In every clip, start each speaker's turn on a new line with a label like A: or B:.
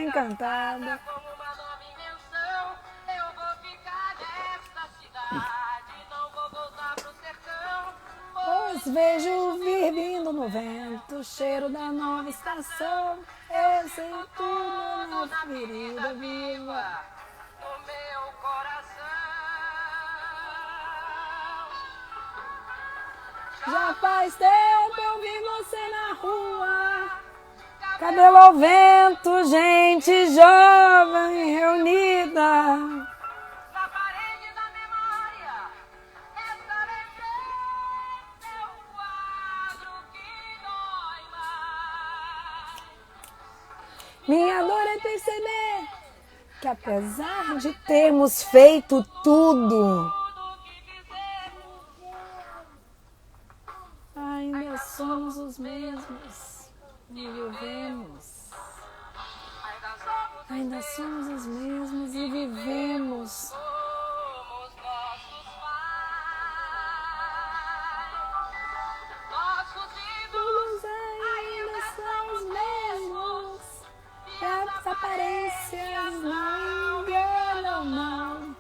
A: encantada. Pois vejo vir vindo no vento o cheiro da nova estação. Eu sei tudo na ferida viva no meu coração. Já faz tempo eu vi você na rua, cabelo ao vento, gente jovem reunida. Minha dor é perceber que apesar de termos feito tudo, ainda somos os mesmos e vivemos. Ainda somos os mesmos e vivemos. Nossos ainda são os mesmos. As aparências não enganam, não.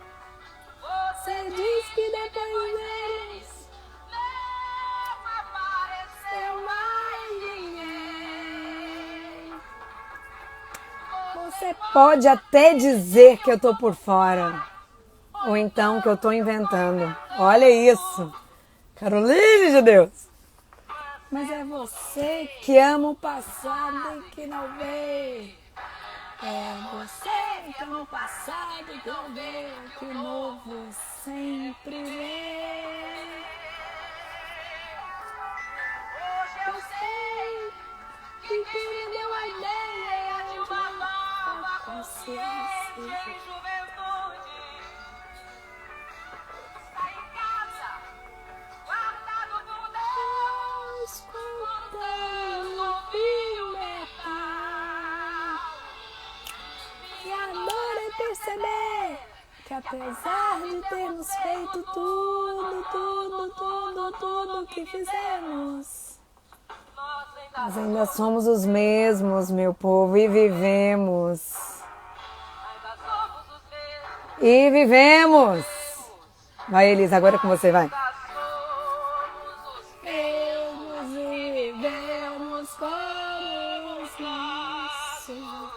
A: Você diz que depois deles não apareceu mais ninguém. Você pode até dizer que eu tô por fora, ou então que eu tô inventando. Olha isso, Caroline de Deus. Mas é você que ama o passado e que não vê. É você que ama o passado e que não vê que o novo sempre vem. Hoje eu sei que quem me deu a ideia de uma nova consciência em juventude está em casa, guardado por Deus, escutando o filho metal. E a dor é perceber que apesar de termos feito tudo que fizemos, nós ainda somos os mesmos, meu povo, e vivemos. E vivemos. Vai, Elisa, agora é com você, vai. Vivemos como os nossos.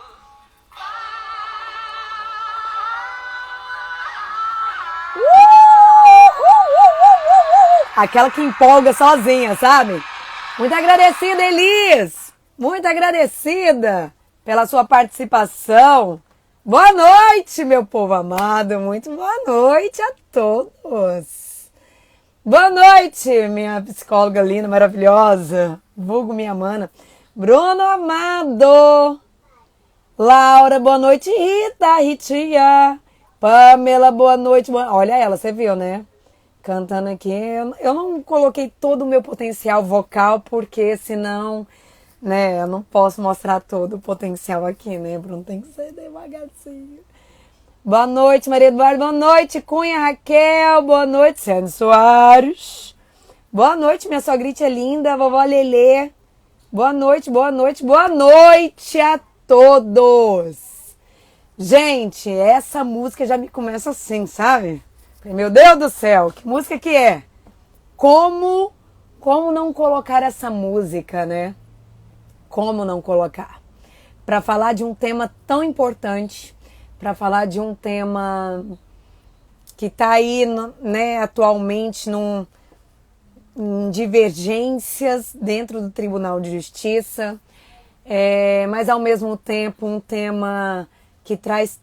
A: Aquela que empolga sozinha, sabe? Muito agradecida, Elis! Muito agradecida pela sua participação. Boa noite, meu povo amado. Muito boa noite a todos. Boa noite, minha psicóloga linda, maravilhosa. Vulgo minha mana. Bruno amado. Laura, boa noite. Rita, Ritinha. Pamela, boa noite. Olha ela, você viu, né? Cantando aqui. Eu não coloquei todo o meu potencial vocal, porque senão, né, eu não posso mostrar todo o potencial aqui, né, Bruno? Tem que ser devagarzinho. Boa noite, Maria Eduardo. Boa noite, Cunha Raquel. Boa noite, Sérgio Soares. Boa noite, minha sogrinha linda, vovó Lelê. Boa noite, boa noite, boa noite a todos. Gente, essa música já me começa assim, sabe? Meu Deus do céu, que música que é? Como não colocar essa música, né? Como não colocar? Para falar de um tema tão importante, para falar de um tema que está aí, né, atualmente em divergências dentro do Tribunal de Justiça, mas ao mesmo tempo um tema que traz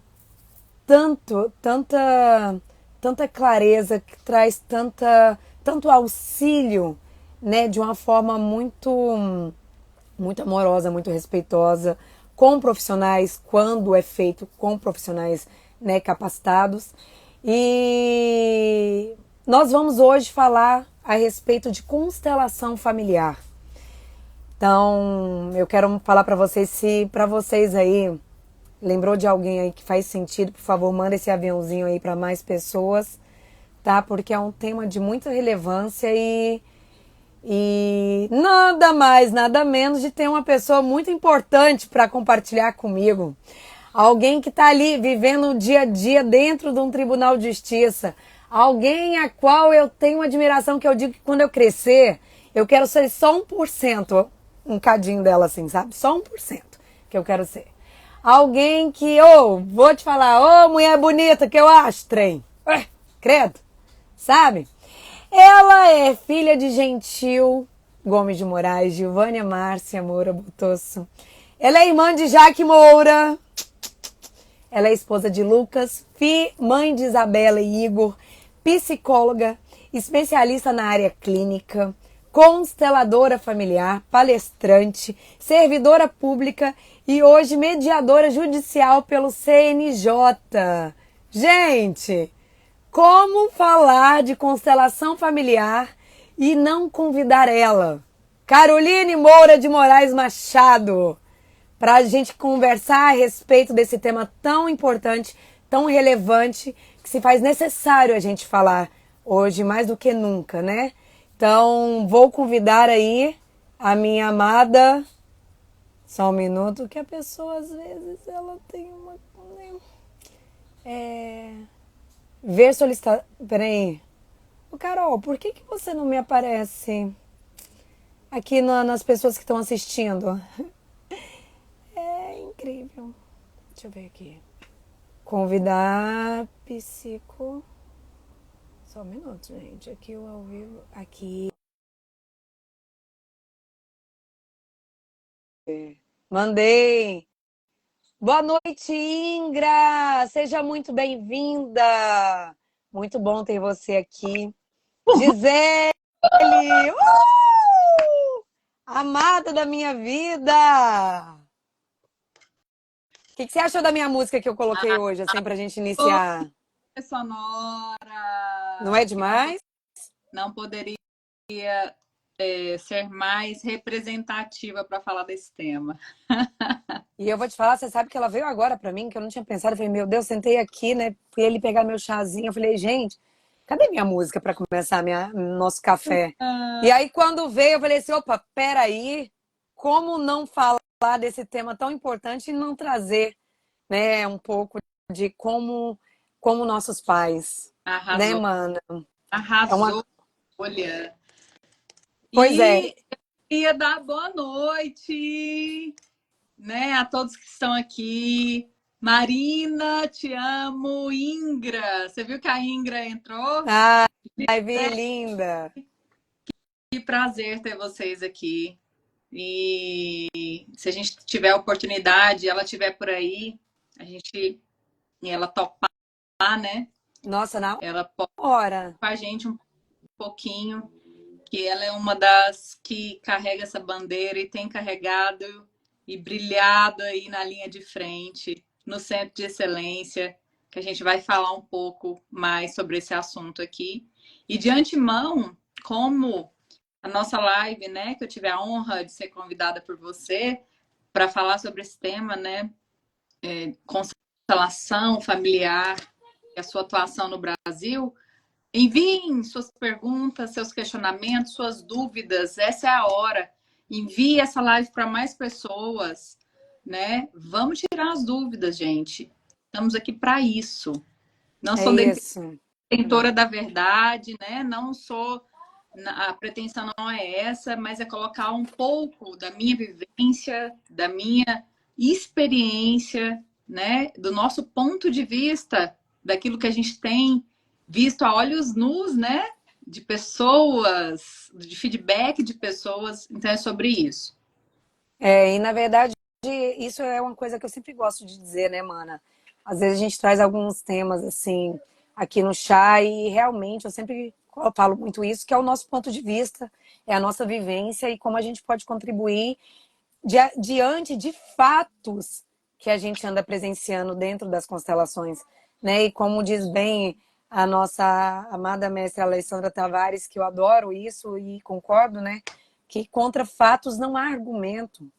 A: tanta clareza, que traz tanto auxílio, né, de uma forma muito amorosa, muito respeitosa, com profissionais, quando é feito com profissionais, né, capacitados. E nós vamos hoje falar a respeito de constelação familiar. Então, eu quero falar para vocês, se para vocês aí lembrou de alguém aí que faz sentido, por favor, manda esse aviãozinho aí para mais pessoas, tá? Porque é um tema de muita relevância e E nada mais, nada menos de ter uma pessoa muito importante para compartilhar comigo. Alguém que está ali vivendo o dia a dia dentro de um tribunal de justiça. Alguém a qual eu tenho uma admiração, que eu digo que quando eu crescer, eu quero ser só 1%, um cadinho dela assim, sabe? Só 1% que eu quero ser. Alguém que, vou te falar, mulher bonita que eu acho, trem. Credo, sabe? Ela é filha de Gentil Gomes de Moraes, Gilvânia Márcia Moura Botosso. Ela é irmã de Jaque Moura. Ela é esposa de Lucas, mãe de Isabela e Igor, psicóloga, especialista na área clínica, consteladora familiar, palestrante, servidora pública e hoje mediadora judicial pelo CNJ. Gente, como falar de constelação familiar e não convidar ela? Caroline Moura de Moraes Machado, para a gente conversar a respeito desse tema tão importante, tão relevante, que se faz necessário a gente falar hoje mais do que nunca, né? Então, vou convidar aí a minha amada... Só um minuto, que a pessoa, às vezes, ela tem uma... Ver solicitação... Peraí. Ô, Carol, por que você não me aparece aqui nas pessoas que estão assistindo? É incrível. Deixa eu ver aqui. Convidar psico... Só um minuto, gente. Aqui o ao vivo... Aqui... Mandei! Boa noite, Ingra! Seja muito bem-vinda! Muito bom ter você aqui. Gisele! Amada da minha vida! O que você achou da minha música que eu coloquei hoje, assim, pra gente iniciar?
B: Sonora!
A: Não é demais?
B: Não poderia ser mais representativa para falar desse tema.
A: E eu vou te falar, você sabe que ela veio agora pra mim, que eu não tinha pensado. Eu falei, meu Deus, sentei aqui, né? Fui ele pegar meu chazinho. Eu falei, gente, cadê minha música pra começar nosso café? E aí, quando veio, eu falei assim, opa, peraí, como não falar desse tema tão importante e não trazer, né, um pouco de como nossos pais, né,
B: Arrasou,
A: mana? É uma...
B: arrasou, olha.
A: Pois é,
B: E eu queria dar boa noite, né, a todos que estão aqui. Marina, te amo. Ingra, você viu que a Ingra entrou?
A: ai, Vi, linda.
B: Que prazer ter vocês aqui. E se a gente tiver a oportunidade, ela estiver por aí, a gente e ela topar, né?
A: Nossa, na
B: Ela pode
A: hora.
B: com a gente um pouquinho, que ela é uma das que carrega essa bandeira e tem carregado e brilhado aí na linha de frente, no Centro de Excelência, que a gente vai falar um pouco mais sobre esse assunto aqui. E de antemão, como a nossa live, né, que eu tive a honra de ser convidada por você para falar sobre esse tema, né, constelação familiar e a sua atuação no Brasil. Enviem suas perguntas, seus questionamentos, suas dúvidas. Essa é a hora. Envie essa live para mais pessoas, né? Vamos tirar as dúvidas, gente. Estamos aqui para isso. Não
A: É
B: sou
A: isso.
B: detentora da verdade, né? Não sou a pretensão não é essa, mas é colocar um pouco da minha vivência, da minha experiência, né? Do nosso ponto de vista, daquilo que a gente tem visto a olhos nus, né? De pessoas, de feedback de pessoas. Então é sobre isso.
A: E na verdade, isso é uma coisa que eu sempre gosto de dizer, né, mana? Às vezes a gente traz alguns temas, assim, aqui no chá e realmente eu sempre falo muito isso, que é o nosso ponto de vista, é a nossa vivência e como a gente pode contribuir diante de fatos que a gente anda presenciando dentro das constelações, né? E como diz bem a nossa amada mestra Alessandra Tavares, que eu adoro isso e concordo, né? Que contra fatos não há argumento.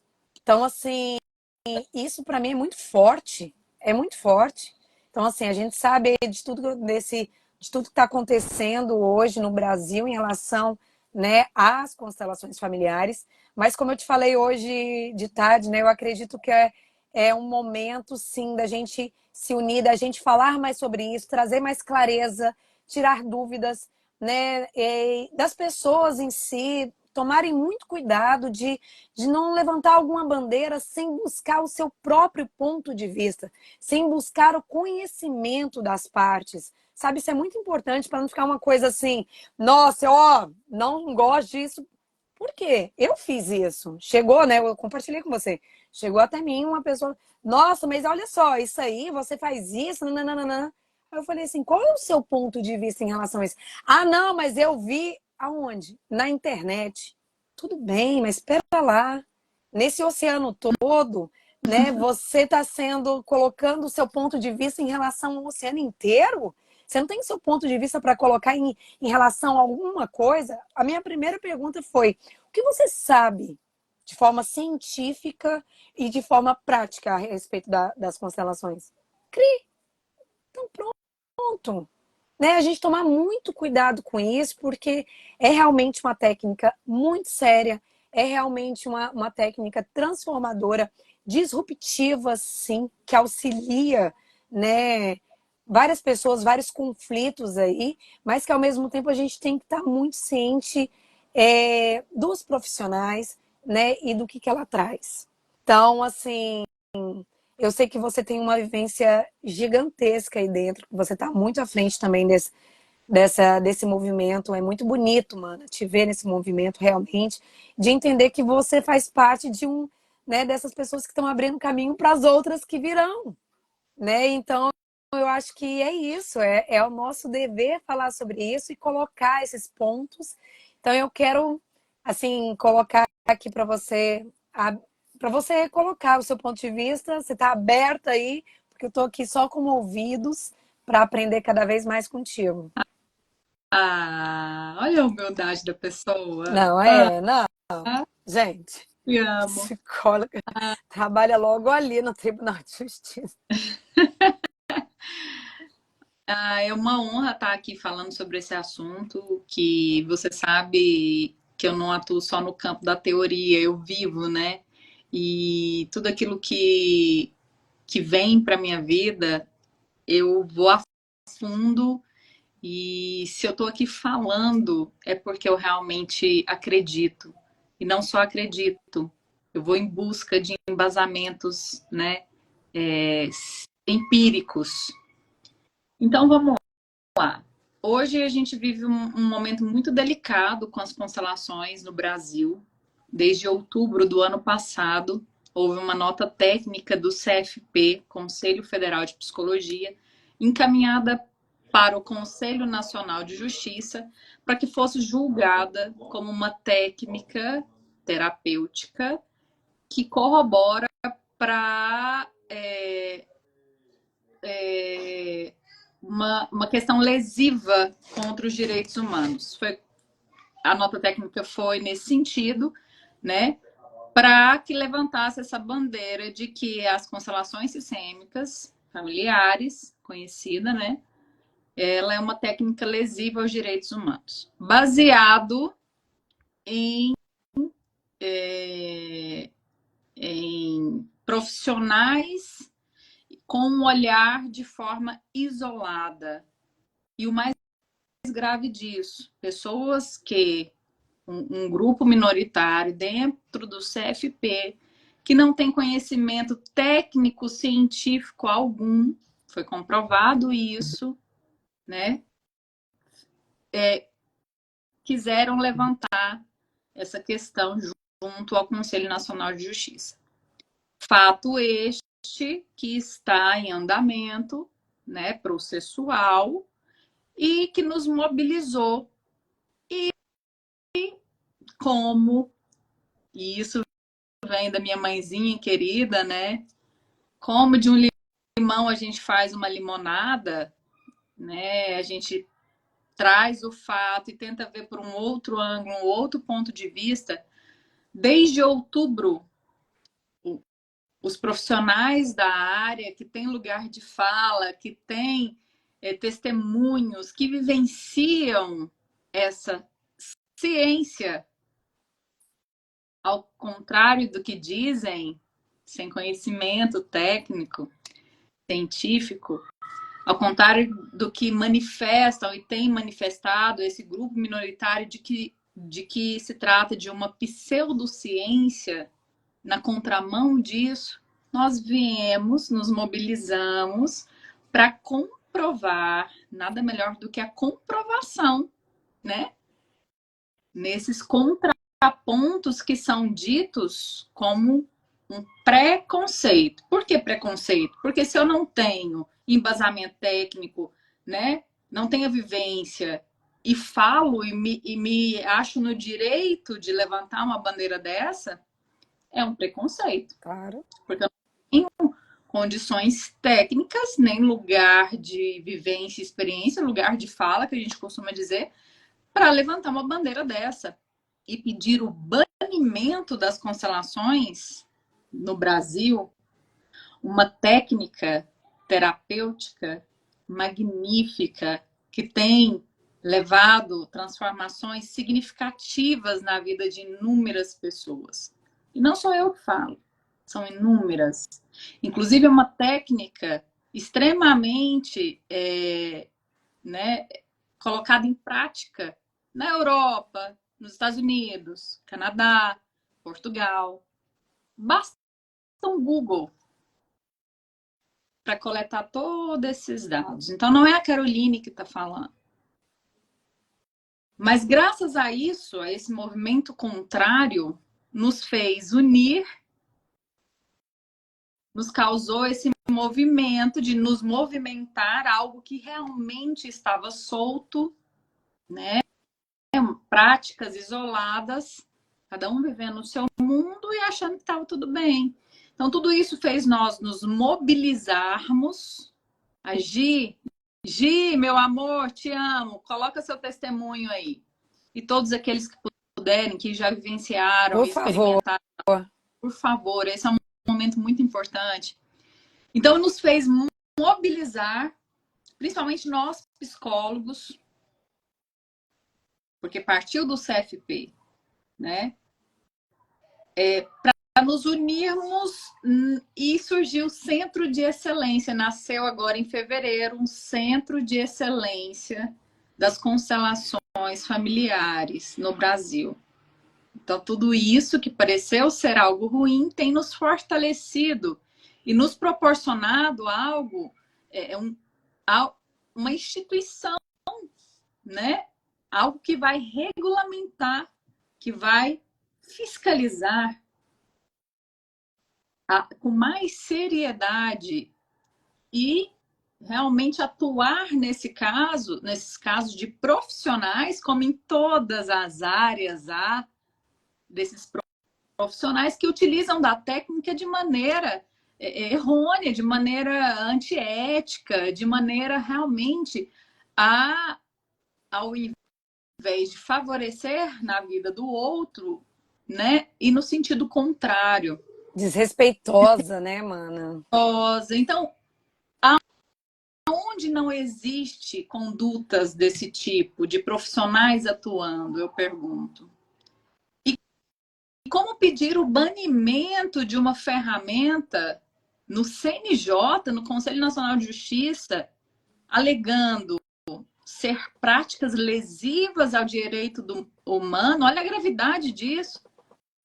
A: Então, assim, isso para mim é muito forte, é muito forte. Então, assim, a gente sabe de tudo que está acontecendo hoje no Brasil em relação, né, às constelações familiares. Mas como eu te falei hoje de tarde, né, eu acredito que é um momento, sim, da gente se unir, da gente falar mais sobre isso, trazer mais clareza, tirar dúvidas, né, das pessoas em si, tomarem muito cuidado de não levantar alguma bandeira sem buscar o seu próprio ponto de vista, sem buscar o conhecimento das partes. Sabe, isso é muito importante para não ficar uma coisa assim, nossa, ó, não gosto disso. Por quê? Eu fiz isso. Chegou, né? Eu compartilhei com você. Chegou até mim uma pessoa, nossa, mas olha só, isso aí, você faz isso, nananana. Aí eu falei assim, qual é o seu ponto de vista em relação a isso? Ah, não, mas eu vi aonde? Na internet. Tudo bem, mas espera lá. Nesse oceano todo, né? Você está sendo colocando o seu ponto de vista em relação ao oceano inteiro? Você não tem seu ponto de vista para colocar em relação a alguma coisa? A minha primeira pergunta foi: o que você sabe de forma científica e de forma prática a respeito das constelações? Cri, então pronto. Né? A gente tomar muito cuidado com isso, porque é realmente uma técnica muito séria, é realmente uma técnica transformadora, disruptiva, sim, que auxilia, né, várias pessoas, vários conflitos aí, mas que ao mesmo tempo a gente tem que estar muito ciente dos profissionais, né, e do que ela traz. Então, assim, eu sei que você tem uma vivência gigantesca aí dentro, que você está muito à frente também desse movimento. É muito bonito, mano, te ver nesse movimento realmente, de entender que você faz parte de né, dessas pessoas que estão abrindo caminho para as outras que virão, né? Então, eu acho que é isso, é o nosso dever falar sobre isso e colocar esses pontos. Então, eu quero, assim, colocar aqui para você colocar o seu ponto de vista. Você está aberta aí, porque eu estou aqui só com ouvidos para aprender cada vez mais contigo.
B: Ah, olha a humildade da pessoa.
A: Não,
B: Ah,
A: não, gente,
B: te amo.
A: psicóloga trabalha logo ali no Tribunal de Justiça.
B: Ah, é uma honra estar aqui falando sobre esse assunto, que você sabe que eu não atuo só no campo da teoria, eu vivo, né? E tudo aquilo que vem para minha vida, eu vou a fundo. E se eu estou aqui falando, é porque eu realmente acredito. E não só acredito, eu vou em busca de embasamentos, né, empíricos. Então vamos lá. Hoje a gente vive um momento muito delicado com as constelações no Brasil. Desde outubro do ano passado, houve uma nota técnica do CFP, Conselho Federal de Psicologia, encaminhada para o Conselho Nacional de Justiça para que fosse julgada como uma técnica terapêutica que corrobora para uma questão lesiva contra os direitos humanos. A nota técnica foi nesse sentido, né? Para que levantasse essa bandeira de que as constelações sistêmicas familiares, conhecida, né? Ela é uma técnica lesiva aos direitos humanos, baseado em, é, em profissionais com um olhar de forma isolada. E o mais grave disso, pessoas que um grupo minoritário dentro do CFP que não tem conhecimento técnico científico algum, foi comprovado isso, né? Quiseram levantar essa questão junto ao Conselho Nacional de Justiça. Fato este que está em andamento, né, processual, e que nos mobilizou. E como, e isso vem da minha mãezinha querida, né? Como de um limão a gente faz uma limonada, né? A gente traz o fato e tenta ver por um outro ângulo, um outro ponto de vista. Desde outubro, os profissionais da área que têm lugar de fala, que têm testemunhos, que vivenciam essa ciência. Ao contrário do que dizem, sem conhecimento técnico, científico, ao contrário do que manifestam e tem manifestado esse grupo minoritário de que se trata de uma pseudociência, na contramão disso, nós viemos, nos mobilizamos para comprovar, nada melhor do que a comprovação, né? Nesses contrapontos que são ditos como um preconceito. Por que preconceito? Porque se eu não tenho embasamento técnico, né? Não tenho vivência e falo e me acho no direito de levantar uma bandeira dessa, é um preconceito.
A: Claro.
B: Porque eu não tenho condições técnicas, nem lugar de vivência e experiência, lugar de fala, que a gente costuma dizer, para levantar uma bandeira dessa e pedir o banimento das constelações no Brasil, uma técnica terapêutica magnífica que tem levado transformações significativas na vida de inúmeras pessoas. E não sou eu que falo, são inúmeras. Inclusive, é uma técnica extremamente né, colocada em prática na Europa, nos Estados Unidos, Canadá, Portugal. Basta um Google para coletar todos esses dados. Então, não é a Caroline que está falando. Mas, graças a isso, a esse movimento contrário, nos fez unir, nos causou esse movimento de nos movimentar, algo que realmente estava solto, né? Práticas isoladas, cada um vivendo o seu mundo e achando que estava tudo bem. Então, tudo isso fez nós nos mobilizarmos. Gi, meu amor, te amo, coloca seu testemunho aí. E todos aqueles que puderem, que já vivenciaram,
A: Por favor.
B: experimentaram, por favor, esse é um momento muito importante. Então, nos fez mobilizar, principalmente nós, psicólogos, porque partiu do CFP, né? Para nos unirmos e surgiu o Centro de Excelência. Nasceu agora em fevereiro um Centro de Excelência das Constelações Familiares no Brasil. Então, tudo isso que pareceu ser algo ruim tem nos fortalecido e nos proporcionado algo, uma instituição, né? Algo que vai regulamentar, que vai fiscalizar com mais seriedade e realmente atuar nesses casos de profissionais, como em todas as áreas há desses profissionais que utilizam da técnica de maneira errônea, de maneira antiética, de maneira realmente ao invés de favorecer na vida do outro, né? E no sentido contrário.
A: Desrespeitosa, né, mana?
B: Então, onde não existe condutas desse tipo, de profissionais atuando, eu pergunto. E como pedir o banimento de uma ferramenta no CNJ, no Conselho Nacional de Justiça, alegando ser práticas lesivas ao direito humano? Olha a gravidade disso.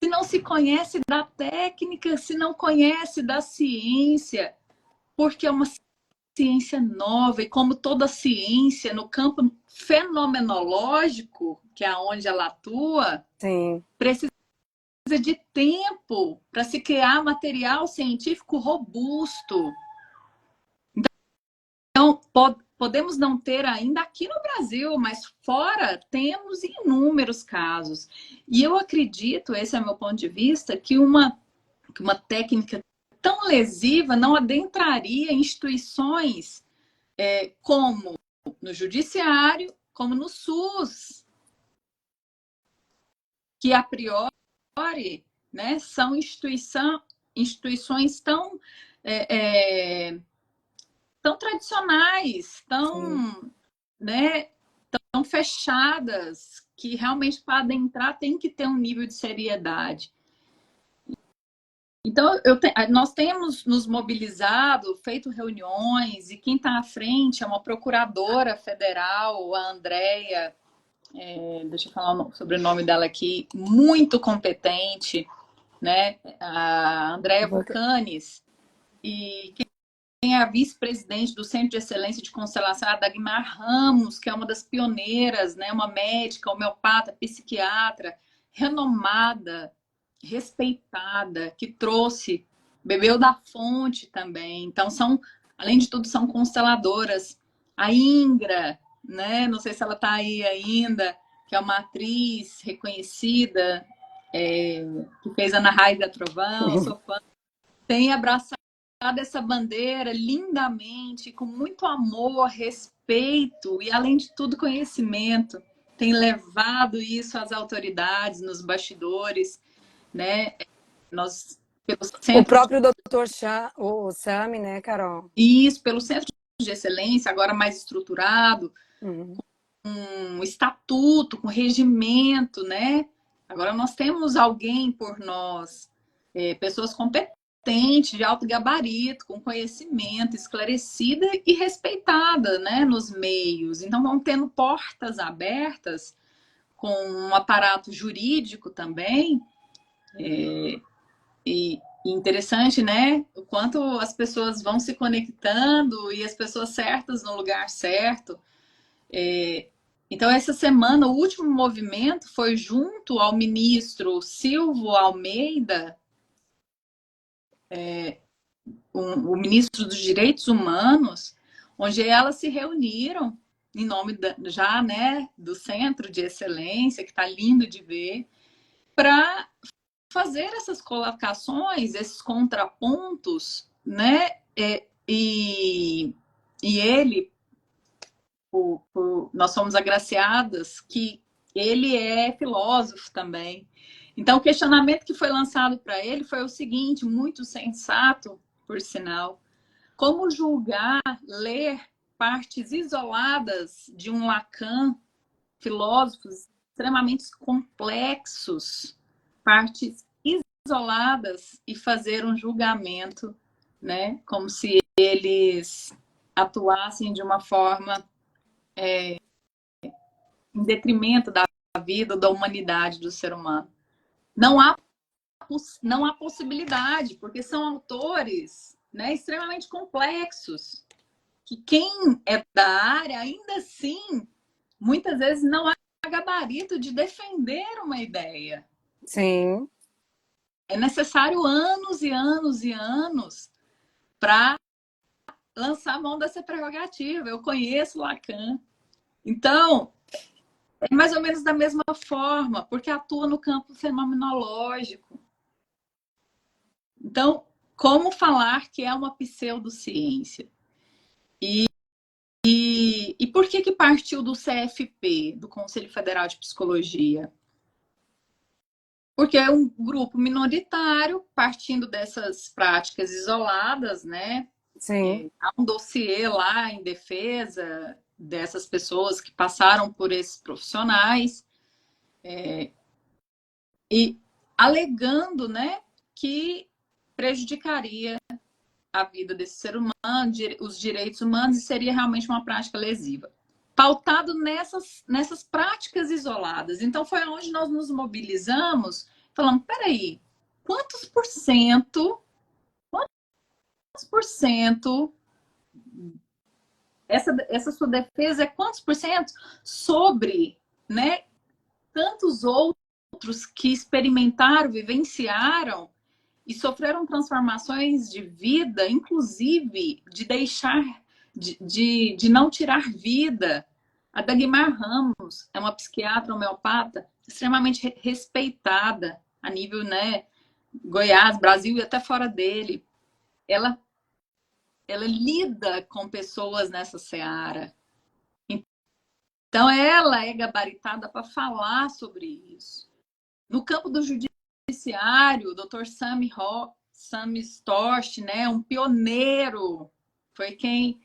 B: Se não se conhece da técnica, se não conhece da ciência, porque é uma ciência nova e como toda ciência no campo fenomenológico, que é onde ela atua,
A: sim,
B: precisa de tempo para se criar material científico robusto. Então, podemos não ter ainda aqui no Brasil, mas fora temos inúmeros casos. E eu acredito, esse é o meu ponto de vista, que uma técnica tão lesiva não adentraria instituições como no judiciário, como no SUS, que a priori, né, são instituições tão tão tradicionais, tão, né, fechadas, que realmente para adentrar tem que ter um nível de seriedade. Então, nós temos nos mobilizado, feito reuniões, e quem está à frente é uma procuradora federal, a Andréia, deixa eu falar o sobrenome dela aqui, muito competente, né? A Andréia Vulcanes, e quem é a vice-presidente do Centro de Excelência de Constelação, a Dagmar Ramos, que é uma das pioneiras, né? Uma médica, homeopata, psiquiatra, renomada, respeitada, que trouxe, bebeu da fonte também. Então, além de tudo, são consteladoras. A Ingra, né? Não sei se ela está aí ainda, que é uma atriz reconhecida, que fez Ana Raiz da Trovão, sou fã, tem abraçado essa bandeira lindamente, com muito amor, respeito e, além de tudo, conhecimento. Tem levado isso às autoridades, nos bastidores, né? Nós, pelo
A: O
B: centro
A: próprio doutor o Sami, né, Carol?
B: isso, pelo centro de excelência, agora mais estruturado,
A: Uhum.
B: um estatuto, com regimento, né? Agora nós temos alguém por nós, pessoas competentes, de alto gabarito, com conhecimento, esclarecida e respeitada, né, nos meios. Então vão tendo portas abertas com um aparato jurídico também, e interessante, né? O quanto as pessoas vão se conectando e as pessoas certas no lugar certo. Então, essa semana, o último movimento foi junto ao ministro Silvio Almeida, o ministro dos Direitos Humanos, onde elas se reuniram em nome já, né, do Centro de Excelência, que está lindo de ver, para fazer essas colocações, esses contrapontos, né? E ele, nós somos agraciadas que ele é filósofo também. Então, o questionamento que foi lançado para ele foi o seguinte, muito sensato, por sinal: como julgar, ler partes isoladas de um Lacan, filósofos extremamente complexos, partes isoladas, e fazer um julgamento, né, como se eles atuassem de uma forma em detrimento da vida, da humanidade do ser humano. Não há, não há possibilidade, porque são autores, né, extremamente complexos, que quem é da área, ainda assim, muitas vezes não há gabarito de defender uma ideia.
A: Sim.
B: É necessário anos e anos e anos para lançar a mão dessa prerrogativa. Eu conheço Lacan. Então, é mais ou menos da mesma forma, porque atua no campo fenomenológico. Então, como falar que é uma pseudociência? E por que partiu do CFP, do Conselho Federal de Psicologia? Porque é um grupo minoritário, partindo dessas práticas isoladas, né?
A: Sim.
B: Há um dossiê lá em defesa dessas pessoas que passaram por esses profissionais, e alegando, né, que prejudicaria a vida desse ser humano, os direitos humanos, e seria realmente uma prática lesiva. Pautado nessas práticas isoladas. Então, foi onde nós nos mobilizamos, falando, peraí, quantos por cento essa sua defesa é quantos por cento sobre, né, tantos outros que experimentaram, vivenciaram e sofreram transformações de vida, inclusive de deixar, de não tirar vida. A Dagmar Ramos é uma psiquiatra homeopata extremamente respeitada a nível, né, Goiás, Brasil e até fora dele. Ela lida com pessoas nessa seara. Então, ela é gabaritada para falar sobre isso. No campo do judiciário, o Dr. Sami Storch, né, um pioneiro, foi quem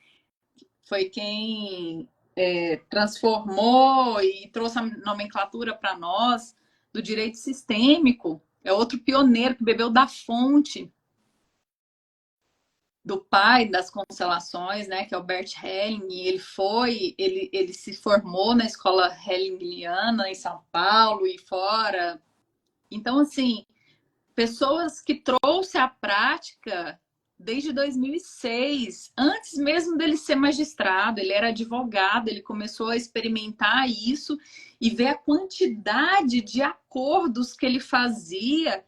B: transformou e trouxe a nomenclatura para nós do direito sistêmico. É outro pioneiro que bebeu da fonte do pai das constelações, né, que é o Bert Helling. Ele se formou na escola Hellingeriana em São Paulo e fora. Então, assim, pessoas que trouxe à prática desde 2006, antes mesmo dele ser magistrado, ele era advogado, ele começou a experimentar isso e ver a quantidade de acordos que ele fazia,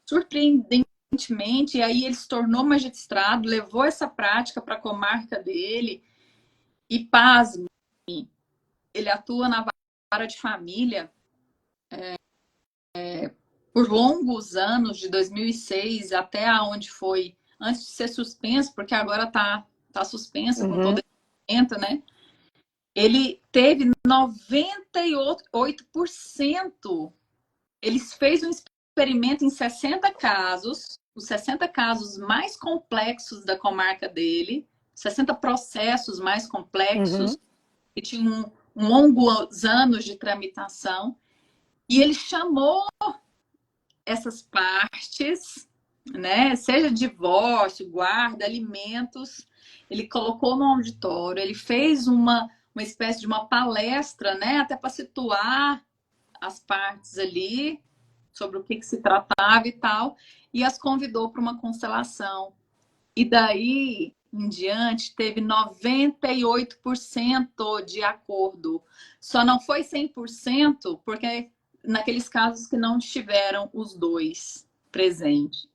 B: surpreendentemente, e aí ele se tornou magistrado, levou essa prática para a comarca dele e, pasme, ele atua na vara de família por longos anos, de 2006 até onde foi antes de ser suspenso, porque agora tá suspenso com todo esse evento, né? Ele teve 98%. Ele fez um experimento em 60 casos, os 60 casos mais complexos da comarca dele, 60 processos mais complexos, que tinham longos anos de tramitação, e ele chamou essas partes, né? Seja divórcio, guarda, alimentos, ele colocou no auditório, ele fez uma espécie de uma palestra, né? Até para situar as partes ali sobre o que se tratava e tal, e as convidou para uma constelação. E daí em diante teve 98% de acordo. Só não foi 100%, porque naqueles casos que não estiveram os dois presentes.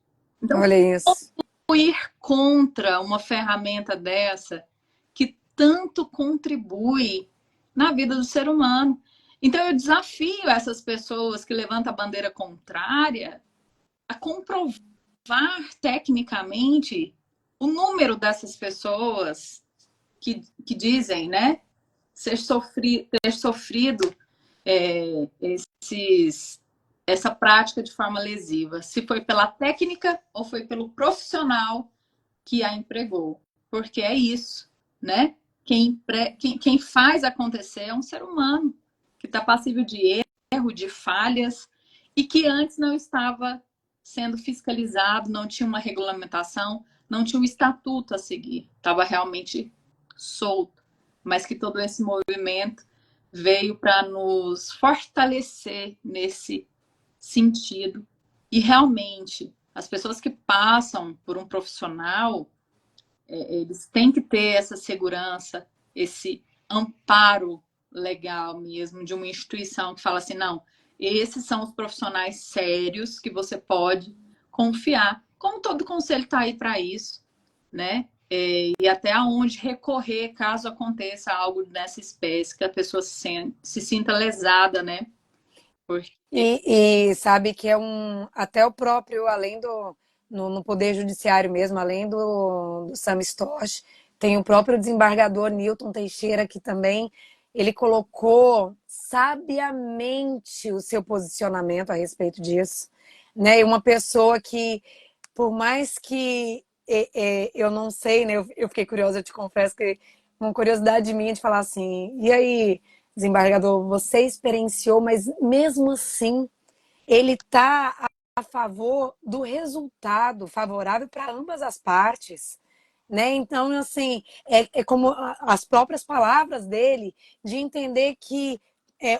B: Então,
A: olha isso.
B: como ir contra uma ferramenta dessa que tanto contribui na vida do ser humano? Então, eu desafio essas pessoas que levantam a bandeira contrária a comprovar tecnicamente o número dessas pessoas que dizem, né, ter sofrido essa prática de forma lesiva, se foi pela técnica ou foi pelo profissional que a empregou. Porque é isso, né? Quem faz acontecer é um ser humano que está passível de erro, de falhas, e que antes não estava sendo fiscalizado, não tinha uma regulamentação, não tinha um estatuto a seguir, estava realmente solto. Mas que todo esse movimento veio para nos fortalecer nesse sentido. E realmente, as pessoas que passam por um profissional, eles têm que ter essa segurança, esse amparo legal mesmo de uma instituição que fala assim, não, esses são os profissionais sérios que você pode confiar. Como todo conselho está aí para isso, né? E até aonde recorrer caso aconteça algo nessa espécie, que a pessoa se sinta lesada, né? Porque...
A: E sabe que é até o próprio, além no Poder Judiciário mesmo, além do Sam Storch, tem o próprio desembargador Newton Teixeira, que também ele colocou sabiamente o seu posicionamento a respeito disso, né? E uma pessoa que, por mais que eu não sei, né? Eu fiquei curiosa, eu te confesso que uma curiosidade minha de falar assim, e aí, desembargador, você experienciou, mas mesmo assim, ele está a favor do resultado favorável para ambas as partes, né? Então, assim, é como as próprias palavras dele, de entender que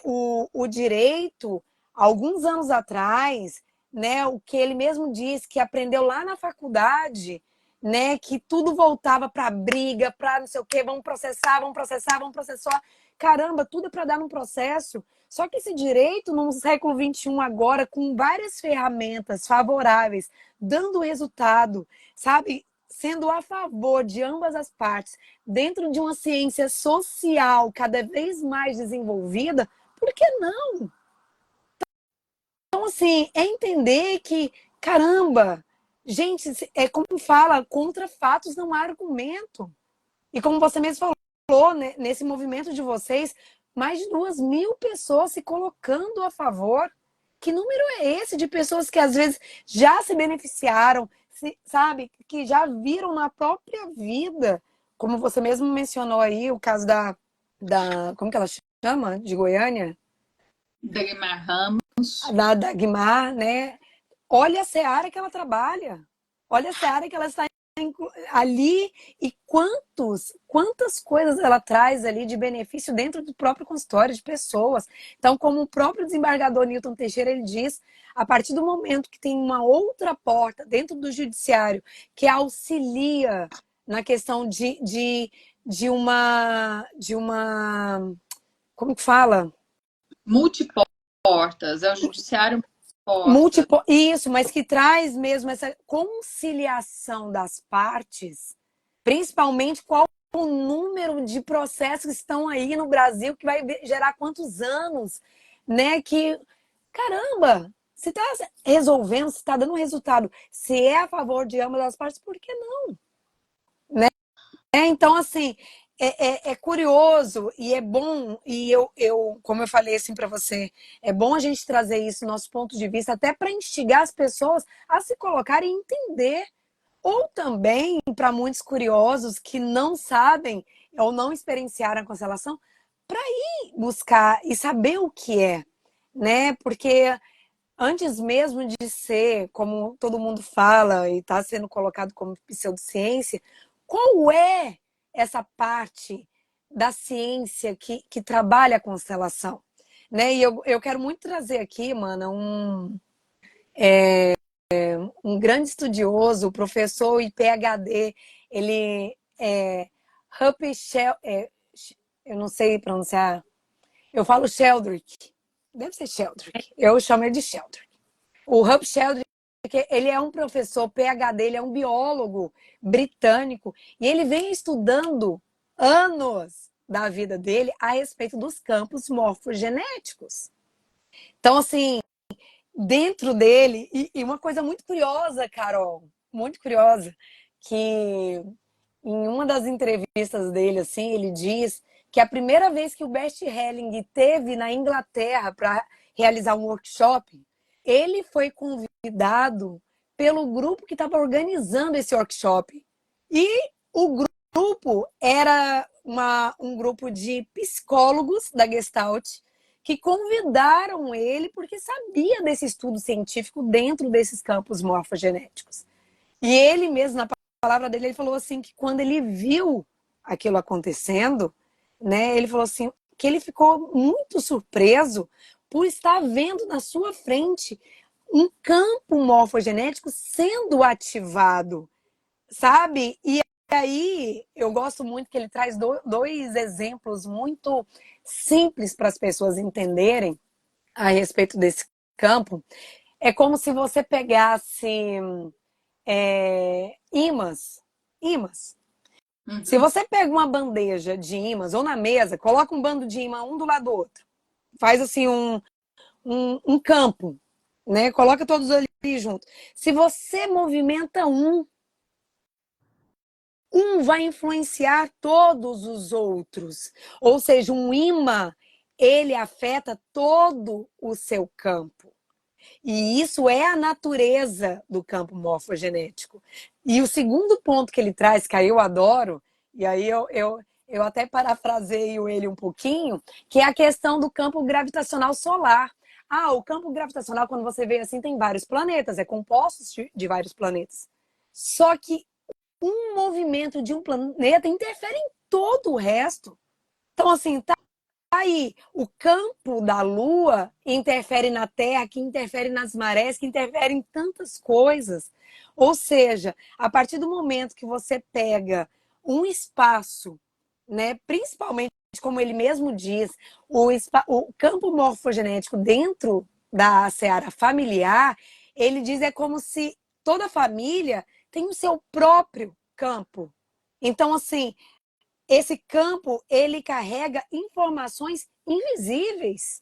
A: o direito, alguns anos atrás, né, o que ele mesmo disse, que aprendeu lá na faculdade, né, que tudo voltava para briga, para não sei o quê, vamos processar, vamos processar, vamos processar. Caramba, tudo é para dar num processo. Só que esse direito, no século XXI agora, com várias ferramentas favoráveis, dando resultado, sabe? Sendo a favor de ambas as partes, dentro de uma ciência social cada vez mais desenvolvida, por que não? Então, assim, é entender que, caramba, gente, é como fala, contra fatos não há argumento. E como você mesmo falou, né, nesse movimento de vocês, mais de 2.000 pessoas se colocando a favor. Que número é esse de pessoas que às vezes já se beneficiaram, sabe, que já viram na própria vida, como você mesmo mencionou aí, o caso como que ela chama? De Goiânia?
B: Dagmar Ramos.
A: Da Dagmar, né? Olha a seara que ela trabalha. Olha a seara que ela está ali e quantas coisas ela traz ali de benefício dentro do próprio consultório de pessoas. Então, como o próprio desembargador Newton Teixeira ele diz, a partir do momento que tem uma outra porta dentro do judiciário que auxilia na questão de uma como que fala?
B: Multiportas, é o judiciário multiporta.
A: Isso, mas que traz mesmo essa conciliação das partes, principalmente qual o número de processos que estão aí no Brasil, que vai gerar quantos anos, né? Que, caramba, se está resolvendo, se está dando resultado, se é a favor de ambas as partes, por que não? Né? Então, assim, é curioso e é bom, e como eu falei assim para você, é bom a gente trazer isso, nosso ponto de vista, até para instigar as pessoas a se colocarem e entender. Ou também, para muitos curiosos que não sabem ou não experienciaram a constelação, para ir buscar e saber o que é, né? Porque antes mesmo de ser, como todo mundo fala e está sendo colocado como pseudociência, qual é essa parte da ciência que trabalha a constelação? Né? E eu quero muito trazer aqui, mana, um grande estudioso, professor e PhD, ele é eu não sei pronunciar, eu falo Sheldrick, deve ser Sheldrick, eu chamo ele de Sheldrick. O Hubb Sheldrick, ele é um professor PhD, ele é um biólogo britânico e ele vem estudando anos da vida dele a respeito dos campos morfogenéticos. Então, assim, dentro dele, e uma coisa muito curiosa, Carol, muito curiosa, que em uma das entrevistas dele, assim, ele diz que a primeira vez que o Bert Helling teve na Inglaterra para realizar um workshop, ele foi convidado pelo grupo que estava organizando esse workshop. E o grupo era um grupo de psicólogos da Gestalt que convidaram ele porque sabia desse estudo científico dentro desses campos morfogenéticos. E ele mesmo, na palavra dele, ele falou assim que quando ele viu aquilo acontecendo, né, ele falou assim que ele ficou muito surpreso por estar vendo na sua frente um campo morfogenético sendo ativado, sabe? E aí eu gosto muito que ele traz dois exemplos muito simples para as pessoas entenderem a respeito desse campo. É como se você pegasse imãs. Se
B: Uhum.
A: você pega uma bandeja de imãs ou na mesa, coloca um bando de imã um do lado do outro, faz assim um campo, né? Coloca todos ali junto. Se você movimenta um vai influenciar todos os outros. Ou seja, um imã, ele afeta todo o seu campo. E isso é a natureza do campo morfogenético. E o segundo ponto que ele traz, que aí eu adoro, e aí eu até parafraseio ele um pouquinho, que é a questão do campo gravitacional solar. Ah, o campo gravitacional, quando você vê assim, tem vários planetas, é composto de vários planetas. Só que um movimento de um planeta interfere em todo o resto. Então, assim, tá aí o campo da Lua interfere na Terra, que interfere nas marés, que interfere em tantas coisas. Ou seja, a partir do momento que você pega um espaço, né, principalmente, como ele mesmo diz, o campo morfogenético dentro da seara familiar, ele diz é como se toda família tem o seu próprio campo. Então, assim, esse campo, ele carrega informações invisíveis.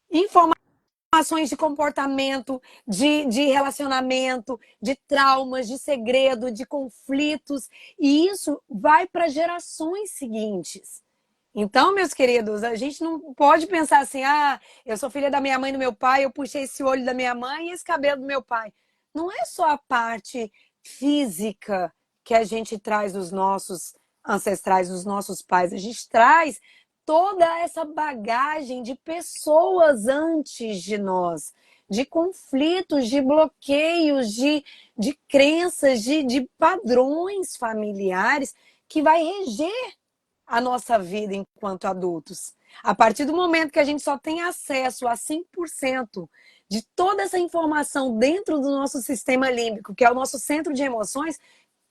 A: Informações de comportamento, de relacionamento, de traumas, de segredo, de conflitos. E isso vai para gerações seguintes. Então, meus queridos, a gente não pode pensar assim, ah, eu sou filha da minha mãe e do meu pai, eu puxei esse olho da minha mãe e esse cabelo do meu pai. Não é só a parte física que a gente traz dos nossos ancestrais, dos nossos pais. A gente traz toda essa bagagem de pessoas antes de nós, de conflitos, de bloqueios, de crenças, de padrões familiares que vai reger a nossa vida enquanto adultos. A partir do momento que a gente só tem acesso a 5% de toda essa informação dentro do nosso sistema límbico, que é o nosso centro de emoções,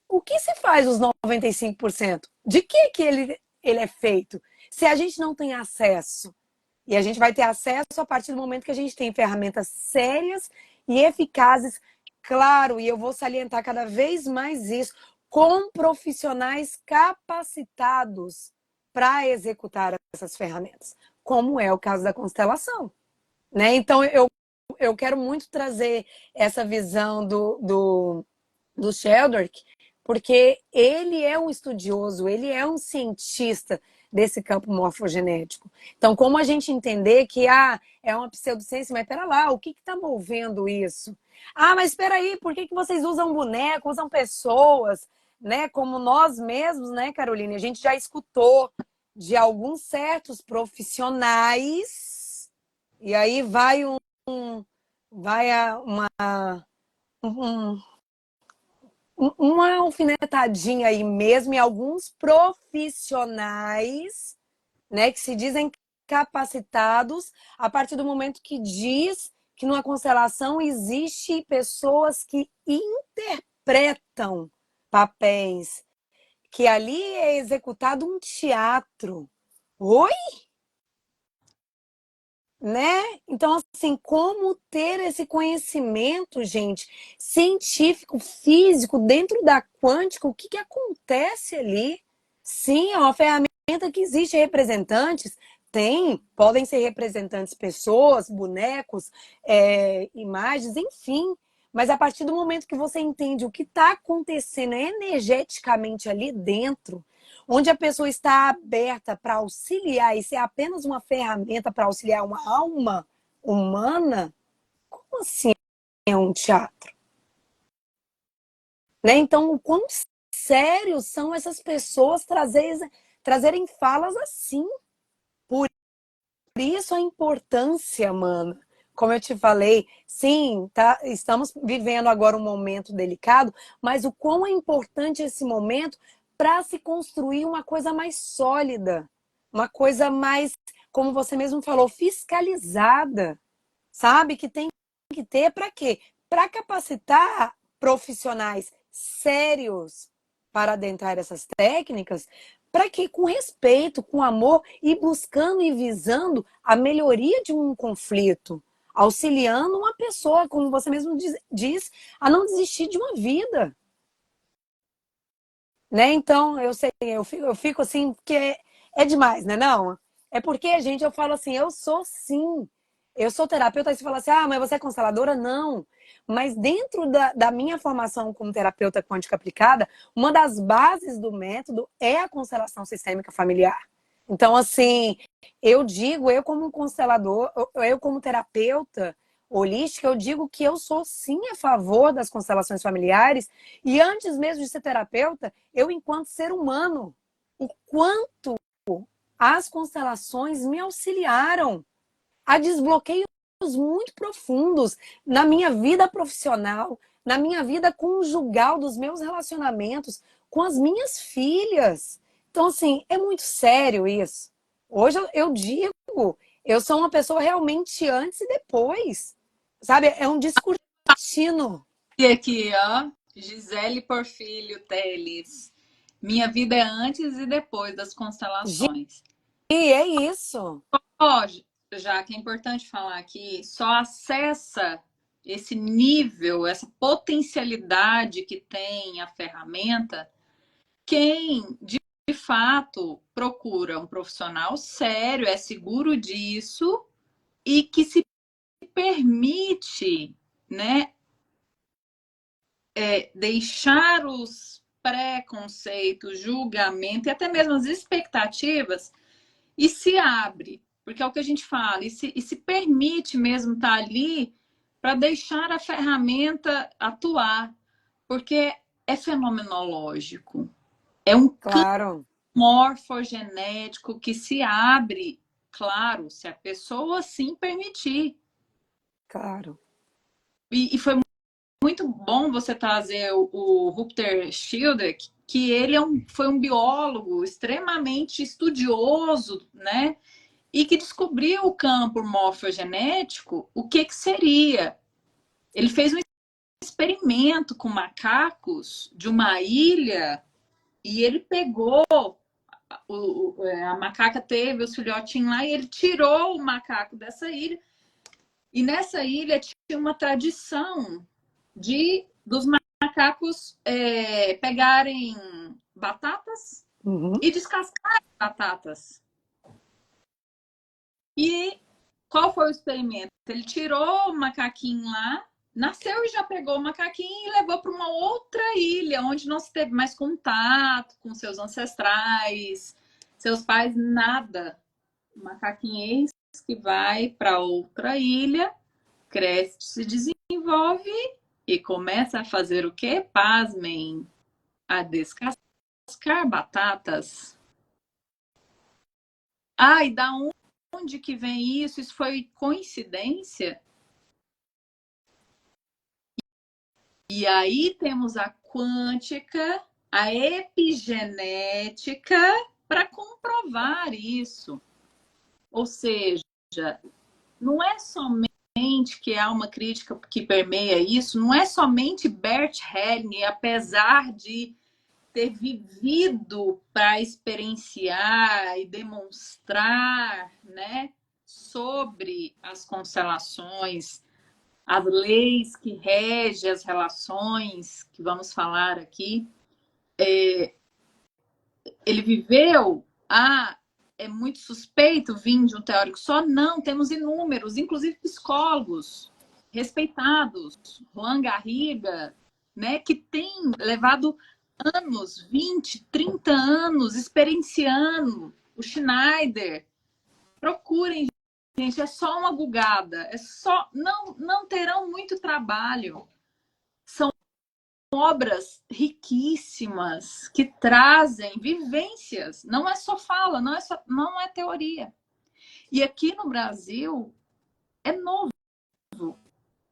A: o que se faz os 95%? De que ele é feito? Se a gente não tem acesso. E a gente vai ter acesso a partir do momento que a gente tem ferramentas sérias e eficazes, claro, e eu vou salientar cada vez mais isso, com profissionais capacitados para executar essas ferramentas, como é o caso da constelação. Né? Então, eu quero muito trazer essa visão do Sheldrick, porque ele é um estudioso, ele é um cientista desse campo morfogenético. Então, como a gente entender que é uma pseudociência, mas pera lá, o que está movendo isso? Mas espera aí, por que vocês usam boneco, usam pessoas, né? Como nós mesmos, né, Caroline? A gente já escutou de alguns certos profissionais, e aí vai um, uma alfinetadinha aí mesmo em alguns profissionais, né, que se dizem capacitados a partir do momento que diz que numa constelação existe pessoas que interpretam papéis, que ali é executado um teatro. Oi? Né? Então, assim, como ter esse conhecimento, gente, científico, físico, dentro da quântica, o que acontece ali? Sim, é uma ferramenta que existe representantes, podem ser representantes pessoas, bonecos, imagens, enfim. Mas a partir do momento que você entende o que está acontecendo energeticamente ali dentro, onde a pessoa está aberta para auxiliar e ser apenas uma ferramenta para auxiliar uma alma humana, como assim é um teatro? Né? Então, o quão sérios são essas pessoas trazerem falas assim? Por isso a importância, mano. Como eu te falei, sim, estamos vivendo agora um momento delicado, mas o quão é importante esse momento para se construir uma coisa mais sólida, uma coisa mais, como você mesmo falou, fiscalizada, sabe? Que tem que ter para quê? Para capacitar profissionais sérios para adentrar essas técnicas, para que com respeito, com amor e buscando e visando a melhoria de um conflito, auxiliando uma pessoa, como você mesmo diz, a não desistir de uma vida. Né? Então, eu sei, eu fico assim, porque é demais, né? Não? É porque, gente, eu falo assim, eu sou sim. Eu sou terapeuta, e você fala assim, mas você é consteladora? Não. Mas dentro da minha formação como terapeuta quântica aplicada, uma das bases do método é a constelação sistêmica familiar. Então, assim, eu digo, eu como constelador, eu como terapeuta holística, eu digo que eu sou sim a favor das constelações familiares e antes mesmo de ser terapeuta, eu enquanto ser humano, o quanto as constelações me auxiliaram a desbloqueios muito profundos na minha vida profissional, na minha vida conjugal, dos meus relacionamentos com as minhas filhas. Então, assim, é muito sério isso. Hoje eu digo, eu sou uma pessoa realmente antes e depois. Sabe? É um discurso contínuo.
B: E aqui, ó, Gisele Porfílio Teles. Minha vida é antes e depois das constelações.
A: E é isso.
B: Ó, já que é importante falar aqui, só acessa esse nível, essa potencialidade que tem a ferramenta, quem de fato procura um profissional sério, é seguro disso e que se permite, né, deixar os preconceitos, julgamento e até mesmo as expectativas e se abre, porque é o que a gente fala, e se permite mesmo estar ali para deixar a ferramenta atuar, porque é fenomenológico. É um
A: Claro.
B: morfogenético que se abre, claro, se a pessoa assim permitir.
A: Claro.
B: E foi muito bom você trazer o Rupert Sheldrake, que ele foi um biólogo extremamente estudioso, né? E que descobriu o campo morfogenético, o que seria. Ele fez um experimento com macacos de uma ilha e ele pegou a macaca teve os filhotinhos lá e ele tirou o macaco dessa ilha. E nessa ilha tinha uma tradição dos macacos pegarem batatas
A: Uhum.
B: e descascar batatas. E qual foi o experimento? Ele tirou o macaquinho lá, nasceu e já pegou o macaquinho e levou para uma outra ilha, onde não se teve mais contato com seus ancestrais, seus pais, nada. O macaquinho ex que vai para outra ilha, cresce, se desenvolve e começa a fazer o quê? Pasmem, a descascar batatas. Ah, e da onde que vem isso? Isso foi coincidência? E aí temos a quântica, a epigenética para comprovar isso. Ou seja, não é somente que há uma crítica que permeia isso, não é somente Bert Helling, apesar de ter vivido para experienciar e demonstrar, né, sobre as constelações, as leis que regem as relações, que vamos falar aqui. Ele viveu, é muito suspeito vir de um teórico só? Não, temos inúmeros, inclusive psicólogos respeitados, Juan Garriga, né, que tem levado anos, 20, 30 anos experienciando o Schneider. Procurem, gente, é só uma gugada, é só não terão muito trabalho. São obras riquíssimas que trazem vivências, não é só fala, não é teoria. E aqui no Brasil é novo.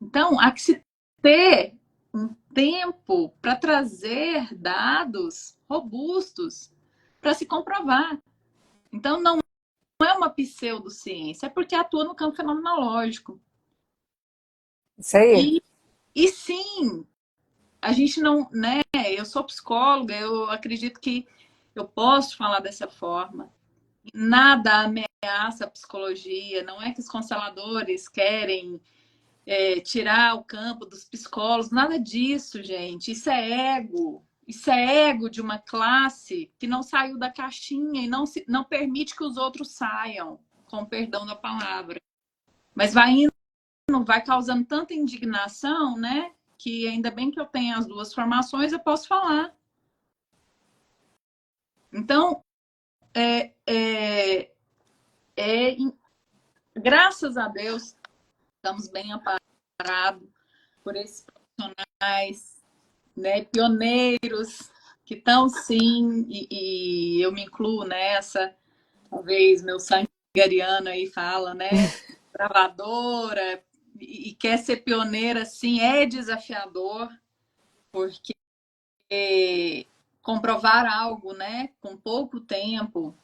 B: Então, há que se ter um tempo para trazer dados robustos para se comprovar. Então, não é uma pseudociência, é porque atua no campo fenomenológico.
A: Isso aí.
B: E sim, a gente não, né? Eu sou psicóloga, eu acredito que eu posso falar dessa forma. Nada ameaça a psicologia, não é que os consteladores querem tirar o campo dos psicólogos, nada disso, gente. Isso é ego. Isso é ego de uma classe que não saiu da caixinha e não permite que os outros saiam, com perdão da palavra. Mas vai indo, vai causando tanta indignação, né? Que ainda bem que eu tenho as duas formações, eu posso falar. Então, graças a Deus, estamos bem amparados por esses profissionais, né, pioneiros, que estão sim, e eu me incluo nessa, talvez meu sangue ariano aí fala, né, bravadora, e quer ser pioneira, sim, é desafiador, porque comprovar algo, né, com pouco tempo,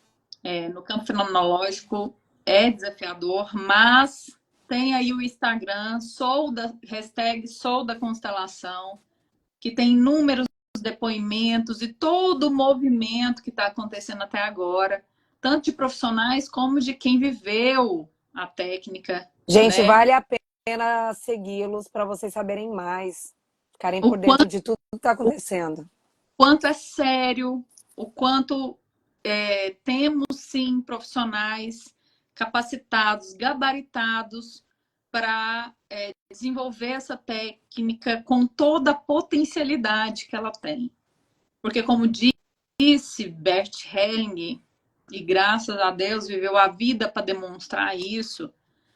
B: no campo fenomenológico é desafiador, mas tem aí o Instagram, sou da constelação, que tem inúmeros depoimentos e todo o movimento que está acontecendo até agora, tanto de profissionais como de quem viveu a técnica,
A: Gente,
B: né?
A: vale a pena segui-los para vocês saberem mais, ficarem
B: O
A: por dentro
B: quanto,
A: de tudo que está acontecendo.
B: quanto é sério, o quanto temos sim profissionais capacitados, gabaritados para desenvolver essa técnica com toda a potencialidade que ela tem. Porque, como disse Bert Helling, e graças a Deus viveu a vida para demonstrar isso,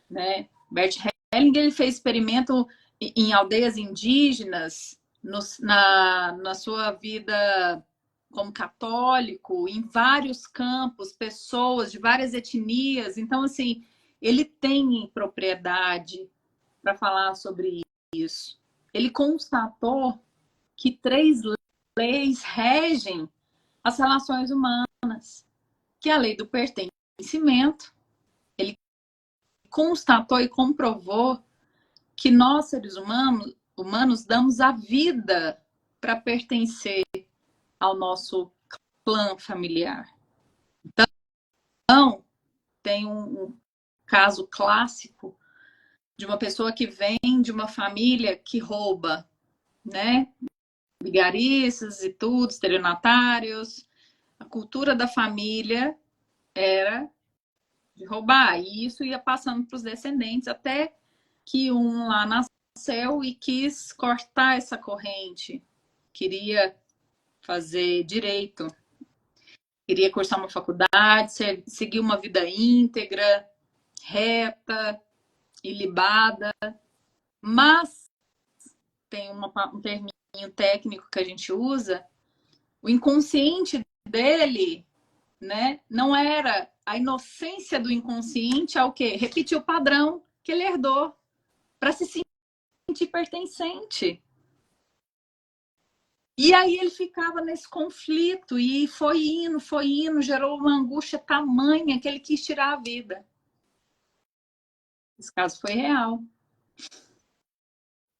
B: né? Bert Helling ele fez experimento em aldeias indígenas na sua vida como católico, em vários campos, pessoas de várias etnias. Então, assim, ele tem propriedade para falar sobre isso. Ele constatou que 3 leis regem as relações humanas, que é a lei do pertencimento. Ele constatou e comprovou que nós, seres humanos damos a vida para pertencer ao nosso clã familiar. Então, tem um caso clássico de uma pessoa que vem de uma família que rouba, né? Vigaristas e tudo, estelionatários. A cultura da família era de roubar, e isso ia passando para os descendentes, até que um lá nasceu e quis cortar essa corrente, queria fazer direito, queria cursar uma faculdade, seguir uma vida íntegra, reta, ilibada, mas tem um terminho técnico que a gente usa, o inconsciente dele, né, não era a inocência do inconsciente, é o quê? Repetir o padrão que ele herdou para se sentir pertencente. E aí ele ficava nesse conflito e foi indo, gerou uma angústia tamanha que ele quis tirar a vida. Esse caso foi real.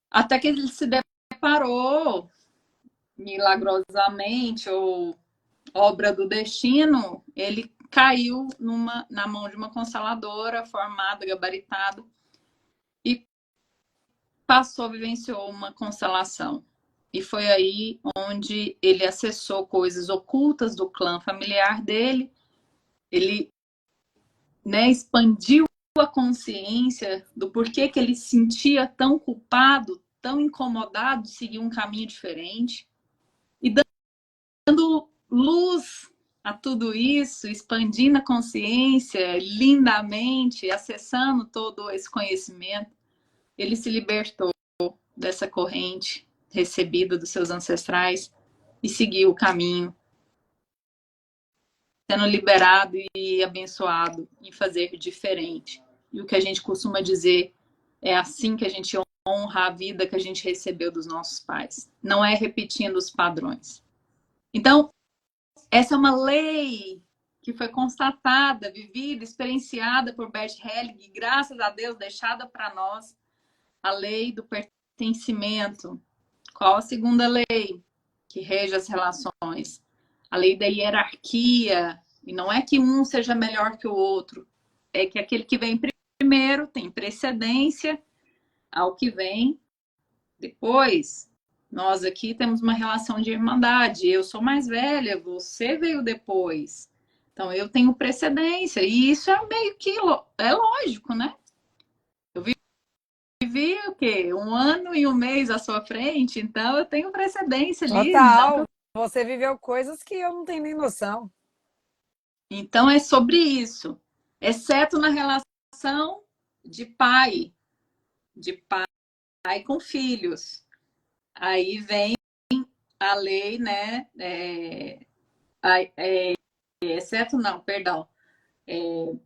B: Até que ele se deparou, milagrosamente, ou obra do destino, ele caiu na mão de uma consteladora formada, gabaritada, e vivenciou uma constelação. E foi aí onde ele acessou coisas ocultas do clã familiar dele. Ele, né, expandiu a consciência do porquê que ele se sentia tão culpado, tão incomodado de seguir um caminho diferente. E dando luz a tudo isso, expandindo a consciência lindamente, acessando todo esse conhecimento, ele se libertou dessa corrente recebida dos seus ancestrais e seguiu o caminho, sendo liberado e abençoado em fazer diferente. E o que a gente costuma dizer é assim que a gente honra a vida que a gente recebeu dos nossos pais. Não é repetindo os padrões. Então, essa é uma lei que foi constatada, vivida, experienciada por Bert Helling, e graças a Deus deixada para nós, a lei do pertencimento. Qual a segunda lei que rege as relações? A lei da hierarquia. E não é que um seja melhor que o outro, é que aquele que vem primeiro tem precedência ao que vem depois. Nós aqui temos uma relação de irmandade. Eu sou mais velha, você veio depois. Então, eu tenho precedência. E isso é meio que é lógico, né? Eu vivi o quê? 1 ano e 1 mês à sua frente, então eu tenho precedência ali.
A: Total. Você viveu coisas que eu não tenho nem noção.
B: Então, é sobre isso. Exceto na relação de pai com filhos. Aí vem a lei, né? Exceto não, perdão.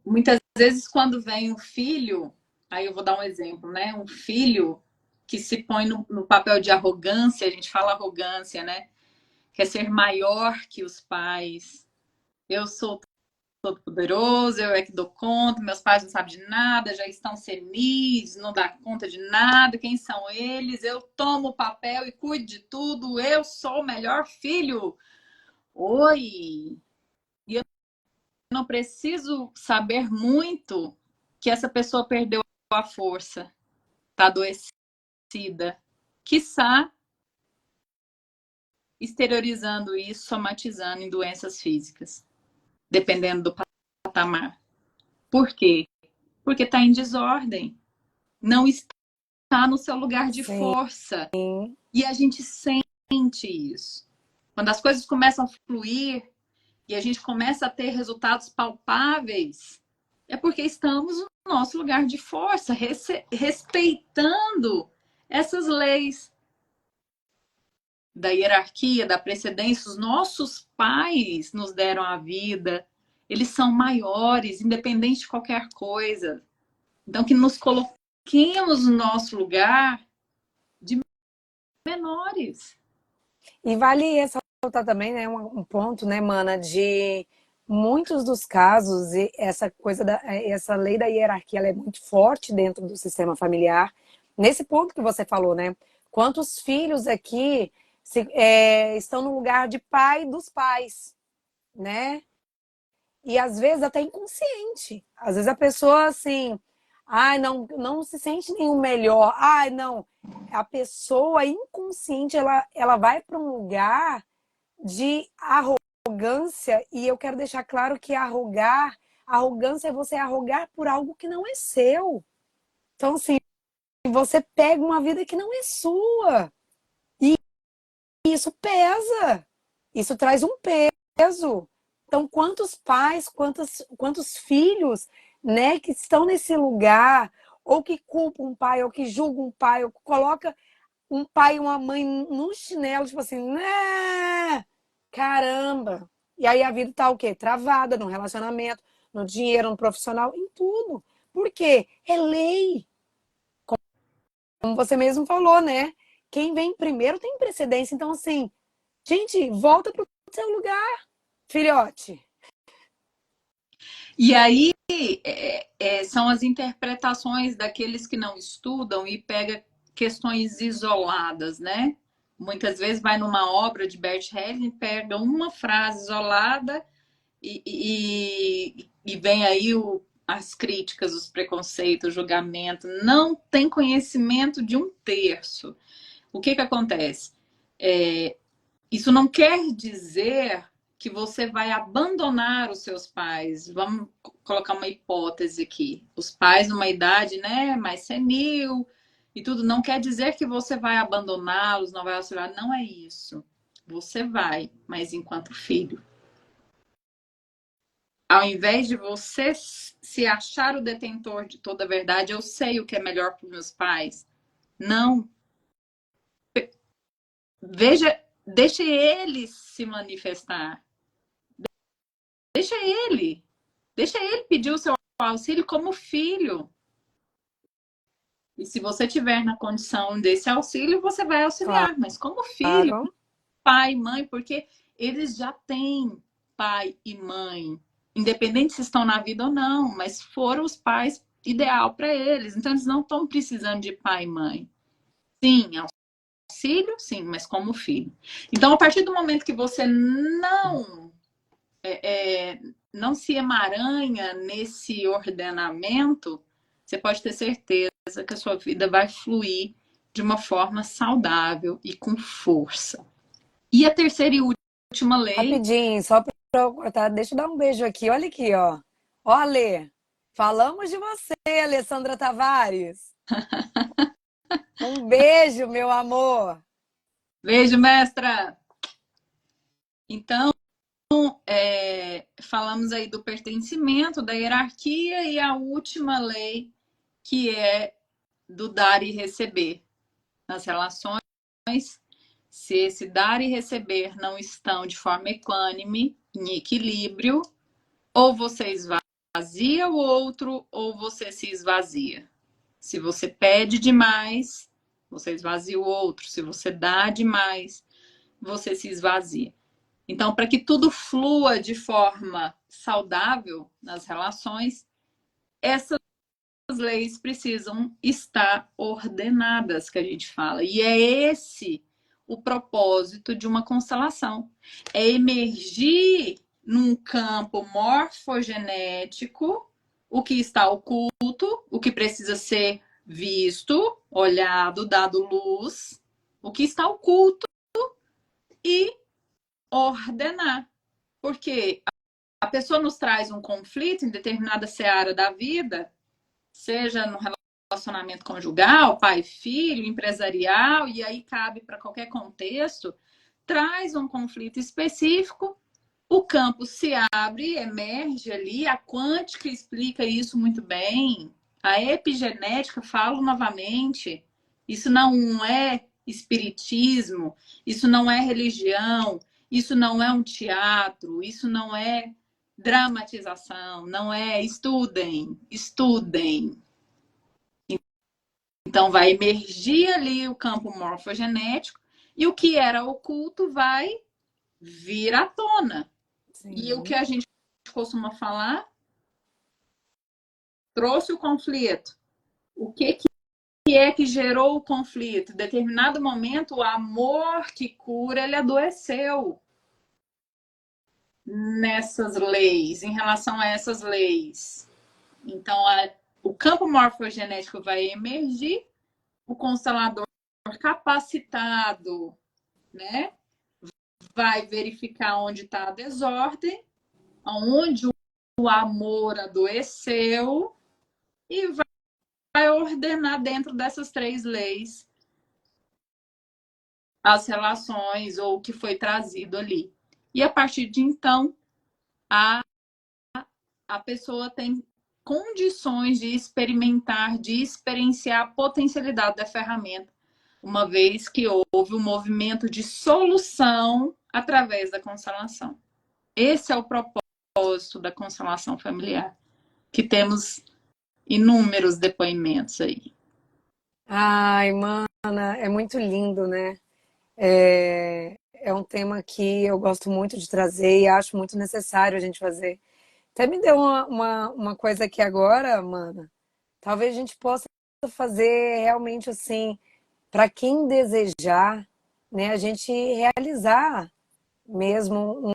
B: Muitas vezes quando vem um filho, aí eu vou dar um exemplo, né? Um filho que se põe no papel de arrogância, a gente fala arrogância, né? Quer ser maior que os pais. Eu sou todo poderoso, eu é que dou conta, meus pais não sabem de nada, já estão senis, não dá conta de nada, quem são eles? Eu tomo o papel e cuido de tudo, eu sou o melhor filho. Oi! E eu não preciso saber muito que essa pessoa perdeu a força, está adoecida. Quiçá exteriorizando isso, somatizando em doenças físicas, dependendo do patamar. Por quê? Porque está em desordem. Não está no seu lugar de força. E a gente sente isso. Quando as coisas começam a fluir e a gente começa a ter resultados palpáveis, é porque estamos no nosso lugar de força, respeitando essas leis. da hierarquia, da precedência. Os nossos pais nos deram a vida, eles são maiores, independente de qualquer coisa. Então, que nos coloquemos no nosso lugar de menores.
A: E vale ressaltar também, né, um ponto, né, mana, de muitos dos casos, e essa coisa essa lei da hierarquia, ela é muito forte dentro do sistema familiar. Nesse ponto que você falou, né? Quantos filhos aqui estão no lugar de pai dos pais, né? E às vezes até inconsciente. Às vezes a pessoa assim, ai, não se sente nenhum melhor. Ai, não. A pessoa inconsciente, ela vai para um lugar de arrogância, e eu quero deixar claro que arrogância é você arrogar por algo que não é seu. Então, assim, você pega uma vida que não é sua. E isso pesa. Isso traz um peso. Então, quantos pais, quantos filhos, né, que estão nesse lugar, ou que culpam um pai, ou que julgam um pai, ou que coloca um pai e uma mãe no chinelo, tipo assim, né? Caramba! E aí a vida tá o quê? Travada no relacionamento, no dinheiro, no profissional, em tudo. Por quê? É lei. Como você mesmo falou, né? Quem vem primeiro tem precedência. Então, assim, gente, volta pro seu lugar, filhote.
B: E aí são as interpretações daqueles que não estudam e pega questões isoladas, né? Muitas vezes vai numa obra de Bert Hellinger, pega uma frase isolada e vem aí as críticas, os preconceitos, o julgamento. Não tem conhecimento de um terço. O que acontece? Isso não quer dizer que você vai abandonar os seus pais. Vamos colocar uma hipótese aqui. Os pais numa idade, né, mais senil e tudo, não quer dizer que você vai abandoná-los, não vai auxiliar. Não é isso. Você vai, mas enquanto filho. Ao invés de você se achar o detentor de toda a verdade, eu sei o que é melhor para os meus pais. Não. Veja, deixe eles se manifestar. Deixa ele. Deixa ele pedir o seu auxílio como filho. E se você tiver na condição desse auxílio, você vai auxiliar. Mas como filho,
A: Claro.
B: pai, mãe, porque eles já têm pai e mãe. Independente se estão na vida ou não, mas foram os pais ideal para eles. Então, eles não estão precisando de pai e mãe. Sim, auxílio, sim, mas como filho. Então, a partir do momento que você não se emaranha nesse ordenamento, você pode ter certeza que a sua vida vai fluir de uma forma saudável e com força. E a terceira e última lei.
A: Rapidinho, só para eu cortar, deixa eu dar um beijo aqui. Olha aqui, ó. Ó, Alê, falamos de você, Alessandra Tavares. Um beijo, meu amor.
B: Beijo, mestra! Então, falamos aí do pertencimento, da hierarquia e a última lei, que é do dar e receber nas relações. Se esse dar e receber não estão de forma equânime, em equilíbrio, ou você esvazia o outro, ou você se esvazia. Se você pede demais, você esvazia o outro. Se você dá demais, você se esvazia. Então, para que tudo flua de forma saudável nas relações, essas leis precisam estar ordenadas, que a gente fala. E é esse o propósito de uma constelação. É emergir num campo morfogenético o que está oculto, o que precisa ser visto, olhado, dado luz, o que está oculto e ordenar. Porque a pessoa nos traz um conflito em determinada seara da vida, seja no relacionamento conjugal, pai, filho, empresarial, e aí cabe para qualquer contexto, traz um conflito específico, o campo se abre, emerge ali, a quântica explica isso muito bem, a epigenética, falo novamente, isso não é espiritismo, isso não é religião, isso não é um teatro, isso não é dramatização, não é estudem, estudem. Então vai emergir ali o campo morfogenético e o que era oculto vai vir à tona. E o que
A: Sim.
B: a gente costuma falar, trouxe o conflito. O que é que gerou o conflito? Em determinado momento, o amor que cura, ele adoeceu nessas leis, em relação a essas leis. Então, o campo morfogenético vai emergir, o constelador capacitado, né, vai verificar onde está a desordem, onde o amor adoeceu e vai ordenar dentro dessas 3 leis as relações ou o que foi trazido ali. E a partir de então, a pessoa tem condições de experimentar, de experienciar a potencialidade da ferramenta, uma vez que houve um movimento de solução através da constelação. Esse é o propósito da constelação familiar, que temos inúmeros depoimentos aí.
A: Ai, mana, é muito lindo, né? É um tema que eu gosto muito de trazer e acho muito necessário a gente fazer. Até me deu uma coisa aqui agora, mana. Talvez a gente possa fazer realmente assim, para quem desejar, né, a gente realizar mesmo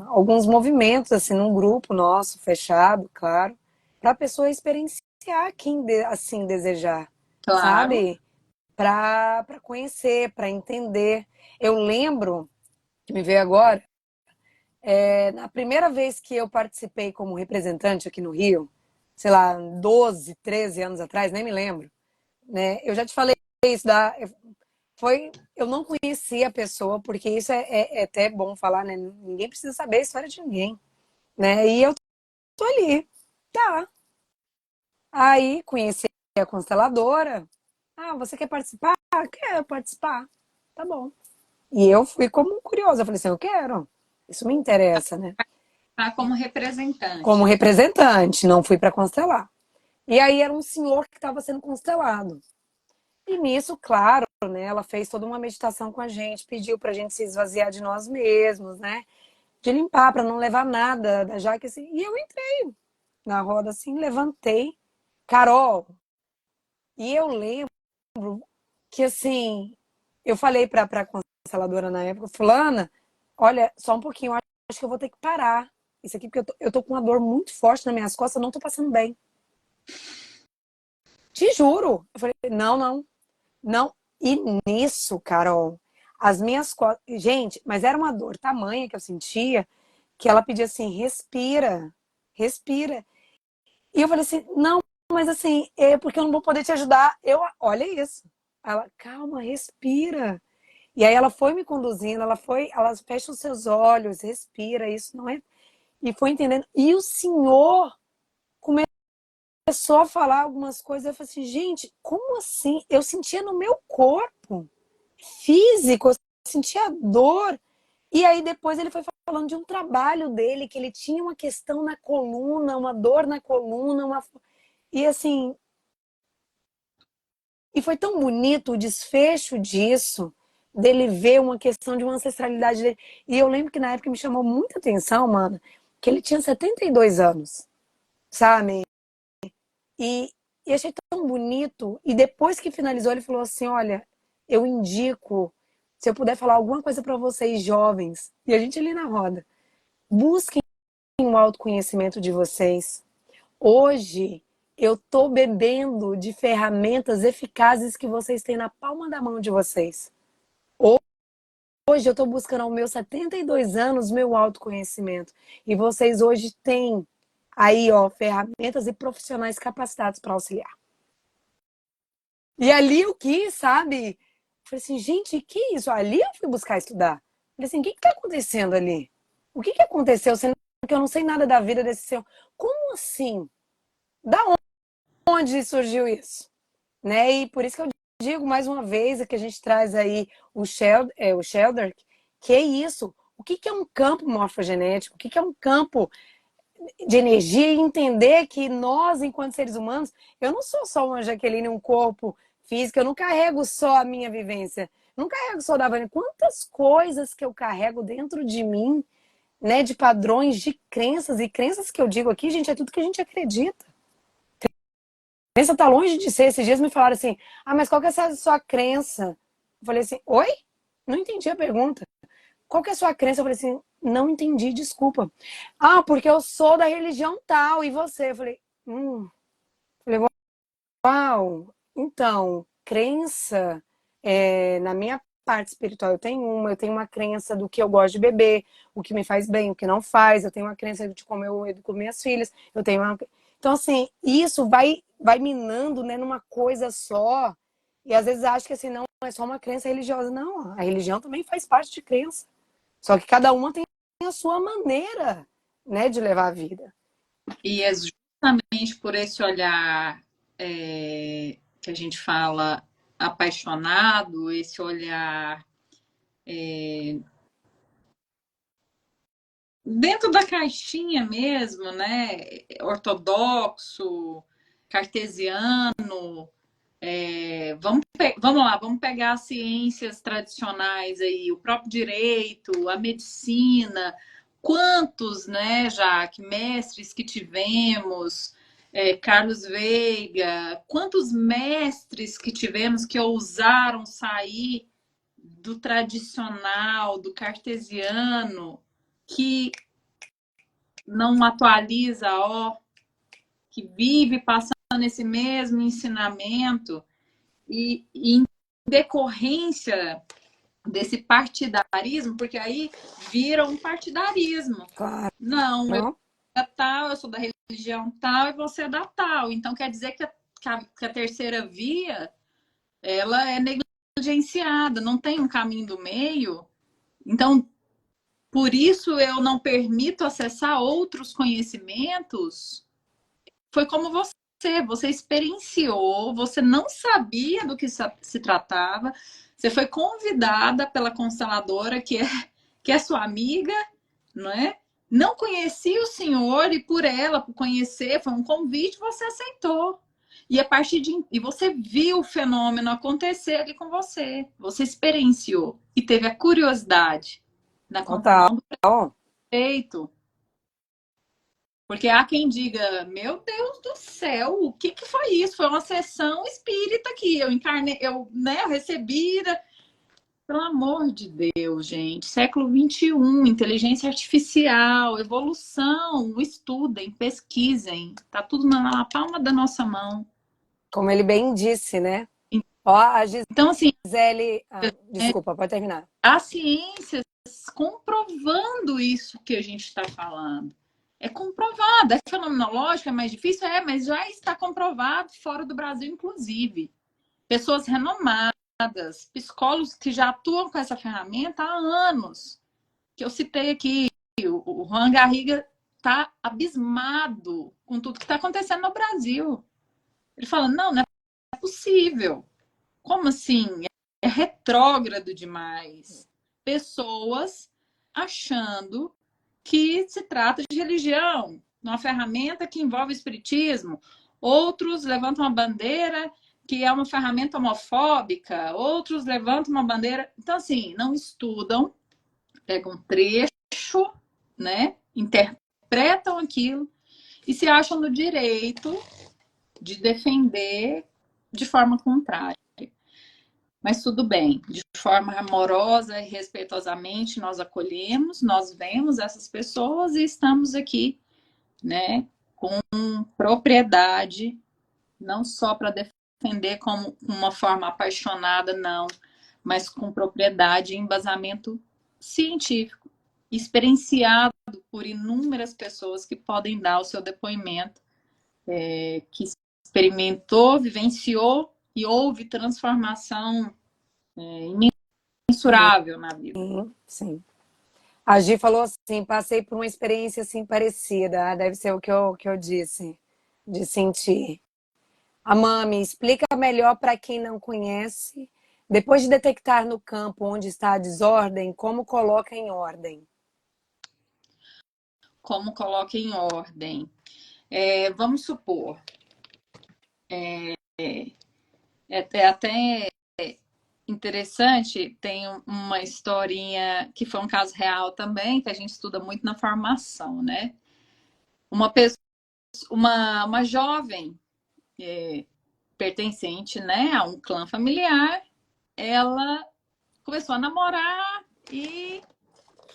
A: alguns movimentos assim num grupo nosso fechado, claro, para a pessoa experienciar quem assim desejar,
B: Claro.
A: sabe? Para conhecer, para entender. Eu lembro que me veio agora, na primeira vez que eu participei como representante aqui no Rio, sei lá, 12, 13 anos atrás, nem me lembro, né? Eu já te falei isso eu não conhecia a pessoa, porque isso é até bom falar, né? Ninguém precisa saber a história de ninguém, né? E eu tô ali, tá. Aí conheci a consteladora. Ah, você quer participar? Ah, quero participar. Tá bom. E eu fui como curiosa, eu falei assim, eu quero. Isso me interessa, né?
B: Tá como
A: Como
B: representante.
A: representante, não fui para constelar. E aí era um senhor que estava sendo constelado. E nisso, claro, né, ela fez toda uma meditação com a gente, pediu para a gente se esvaziar de nós mesmos, né? De limpar, para não levar nada, já que assim. E eu entrei na roda assim, levantei. Carol, e eu lembro que assim, eu falei para a consteladora na época, fulana, olha, só um pouquinho, eu acho que eu vou ter que parar. Isso aqui, porque eu tô com uma dor muito forte nas minhas costas, eu não tô passando bem. Te juro. Eu falei, não, não, não. E nisso, Carol, as minhas costas. Gente, mas era uma dor tamanha que eu sentia que ela pedia assim: respira, respira. E eu falei assim: não, mas assim, é porque eu não vou poder te ajudar. Olha isso. Ela, calma, respira. E aí ela foi me conduzindo, ela fecha os seus olhos, respira, isso não é. E foi entendendo. E o senhor começou a falar algumas coisas. Eu falei assim, gente, como assim? Eu sentia no meu corpo físico, eu sentia dor. E aí depois ele foi falando de um trabalho dele, que ele tinha uma questão na coluna, uma dor na coluna, e assim, e foi tão bonito o desfecho disso, dele ver uma questão de uma ancestralidade dele. E eu lembro que na época me chamou muita atenção, mano, que ele tinha 72 anos, sabe? E, e achei tão bonito. E depois que finalizou, ele falou assim: olha, eu indico, se eu puder falar alguma coisa para vocês jovens, e a gente ali na roda, busquem o autoconhecimento de vocês. Hoje eu tô bebendo de ferramentas eficazes que vocês têm na palma da mão de vocês. Hoje eu tô buscando aos meus 72 anos meu autoconhecimento. E vocês hoje têm aí, ó, ferramentas e profissionais capacitados para auxiliar. E ali eu quis, sabe? Falei assim, gente, que isso? Ali eu fui buscar estudar. Falei assim, o que que tá acontecendo ali? O que que aconteceu? Sendo que eu não sei nada da vida desse senhor. Como assim? Da onde surgiu isso? Né? E por isso que eu digo mais uma vez, que a gente traz aí o Sheldrake, que é isso. O que é um campo morfogenético? O que é um campo de energia? E entender que nós, enquanto seres humanos, eu não sou só uma Jaqueline, um corpo físico, eu não carrego só a minha vivência, não carrego só da Vânia. Quantas coisas que eu carrego dentro de mim, né, de padrões, de crenças, e crenças que eu digo aqui, gente, é tudo que a gente acredita. Crença tá longe de ser. Esses dias me falaram assim, mas qual que é essa sua crença? Eu falei assim, oi? Não entendi a pergunta. Qual que é a sua crença? Eu falei assim, não entendi, desculpa. Porque eu sou da religião tal, e você? Eu falei, Falei, uau. Então, crença, na minha parte espiritual, eu tenho uma crença do que eu gosto de beber, o que me faz bem, o que não faz, eu tenho uma crença de como eu educo minhas filhas, eu tenho uma... Então, assim, isso vai minando, né, numa coisa só, e às vezes acho que assim, não é só uma crença religiosa. Não, a religião também faz parte de crença. Só que cada uma tem a sua maneira, né, de levar a vida.
B: E é justamente por esse olhar que a gente fala apaixonado, esse olhar dentro da caixinha mesmo, né? Ortodoxo, cartesiano. Vamos lá, vamos pegar as ciências tradicionais aí, o próprio direito, a medicina. Quantos, né, Jaque, mestres que tivemos, Carlos Veiga, quantos mestres que tivemos que ousaram sair do tradicional, do cartesiano, que não atualiza, que vive passando esse mesmo ensinamento e em decorrência desse partidarismo, porque aí vira um partidarismo.
A: Claro.
B: Não, eu sou da tal, eu sou da religião tal e você é da tal. Então quer dizer que a terceira via ela é negligenciada, não tem um caminho do meio. Então, por isso eu não permito acessar outros conhecimentos. Foi como você experienciou, você não sabia do que se tratava, você foi convidada pela consteladora, que é sua amiga, não é? Não conhecia o senhor e por ela, por conhecer, foi um convite, você aceitou. E a partir e você viu o fenômeno acontecer ali com você. Você experienciou e teve a curiosidade na
A: Total.
B: contramão do preceito. Porque há quem diga, meu Deus do céu, o que foi isso? Foi uma sessão espírita que eu encarnei, eu recebi. Pelo amor de Deus, gente. Século XXI, inteligência artificial, evolução, estudem, pesquisem. Tá tudo na palma da nossa mão.
A: Como ele bem disse, né? A
B: Então, assim,
A: Gisele... desculpa, pode terminar.
B: há ciências comprovando isso que a gente está falando. É comprovado. É fenomenológico, é mais difícil? Mas já está comprovado fora do Brasil, inclusive. Pessoas renomadas, psicólogos que já atuam com essa ferramenta há anos. Que eu citei aqui, o Juan Garriga está abismado com tudo que está acontecendo no Brasil. Ele fala, não é possível. Como assim? É retrógrado demais. Pessoas achando que se trata de religião, uma ferramenta que envolve espiritismo. Outros levantam uma bandeira que é uma ferramenta homofóbica, outros levantam uma bandeira. Então, assim, não estudam, pegam um trecho, né? Interpretam aquilo e se acham no direito de defender de forma contrária. Mas tudo bem, de forma amorosa e respeitosamente nós acolhemos, nós vemos essas pessoas e estamos aqui, né, com propriedade, não só para defender como uma forma apaixonada, não, mas com propriedade e embasamento científico, experienciado por inúmeras pessoas que podem dar o seu depoimento, que experimentou, vivenciou e houve transformação imensurável na vida.
A: Sim. A Gi falou assim, passei por uma experiência assim parecida. Deve ser o que eu disse, de sentir. Amami, explica melhor para quem não conhece. Depois de detectar no campo onde está a desordem, como coloca em ordem?
B: Como coloca em ordem? Vamos supor, é até interessante, tem uma historinha que foi um caso real também, que a gente estuda muito na formação, né? Uma pessoa, uma jovem pertencente, né, a um clã familiar, ela começou a namorar e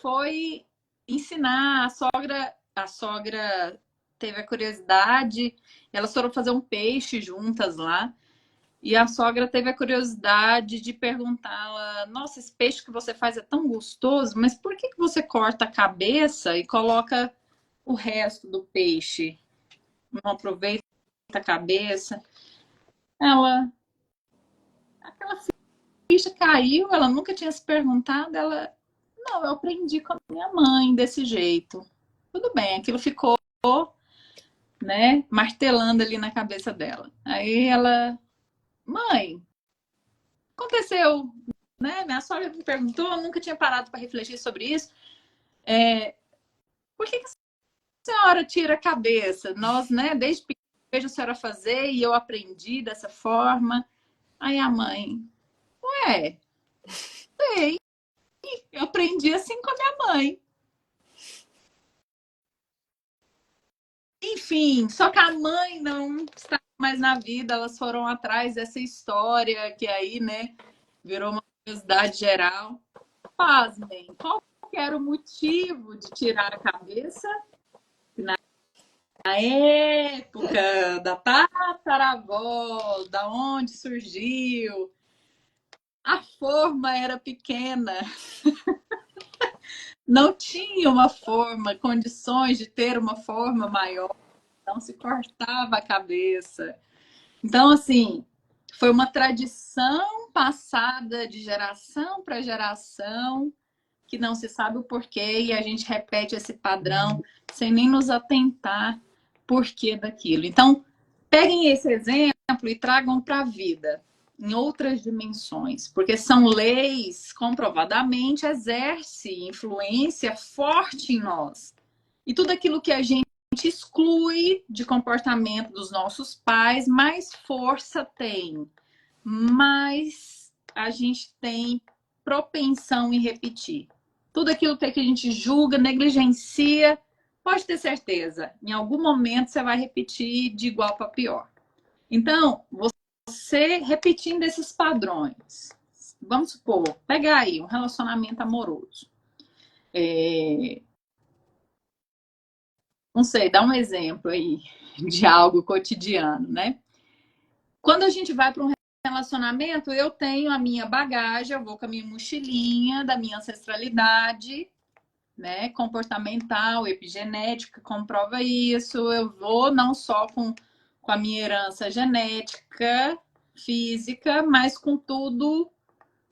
B: foi ensinar a sogra teve a curiosidade, elas foram fazer um peixe juntas lá. E a sogra teve a curiosidade de perguntar: nossa, esse peixe que você faz é tão gostoso, mas por que que você corta a cabeça e coloca o resto do peixe? Não aproveita a cabeça? Ela, aquela ficha caiu, ela nunca tinha se perguntado. Ela, não, eu aprendi com a minha mãe desse jeito. Tudo bem, aquilo ficou, né, martelando ali na cabeça dela. Aí ela, mãe, aconteceu, né? Minha sogra me perguntou, eu nunca tinha parado para refletir sobre isso. Por que que a senhora tira a cabeça? Nós, né, desde pequeno, vejo a senhora fazer e eu aprendi dessa forma. Aí a mãe, ué, sei, eu aprendi assim com a minha mãe. Enfim, só que a mãe não está mais na vida, elas foram atrás dessa história que aí, né, virou uma curiosidade geral. Pasmem, qual que era o motivo de tirar a cabeça? Na época da tataravó, da onde surgiu, a forma era pequena, não tinha uma forma, condições de ter uma forma maior, então se cortava a cabeça. Então, assim, foi uma tradição passada de geração para geração, que não se sabe o porquê, e a gente repete esse padrão sem nem nos atentar porquê daquilo. Então, peguem esse exemplo e tragam para a vida, em outras dimensões, porque são leis comprovadamente exercem influência forte em nós. E tudo aquilo que a gente exclui de comportamento dos nossos pais, mais força tem, mais a gente tem propensão em repetir. Tudo aquilo que a gente julga, negligencia, pode ter certeza, em algum momento você vai repetir de igual para pior. Então, você repetindo esses padrões, vamos supor, pegar aí um relacionamento amoroso. Não sei, dá um exemplo aí de algo cotidiano, né? Quando a gente vai para um relacionamento, eu tenho a minha bagagem, eu vou com a minha mochilinha da minha ancestralidade, né, comportamental, epigenética, comprova isso. Eu vou não só com a minha herança genética, física, mas com tudo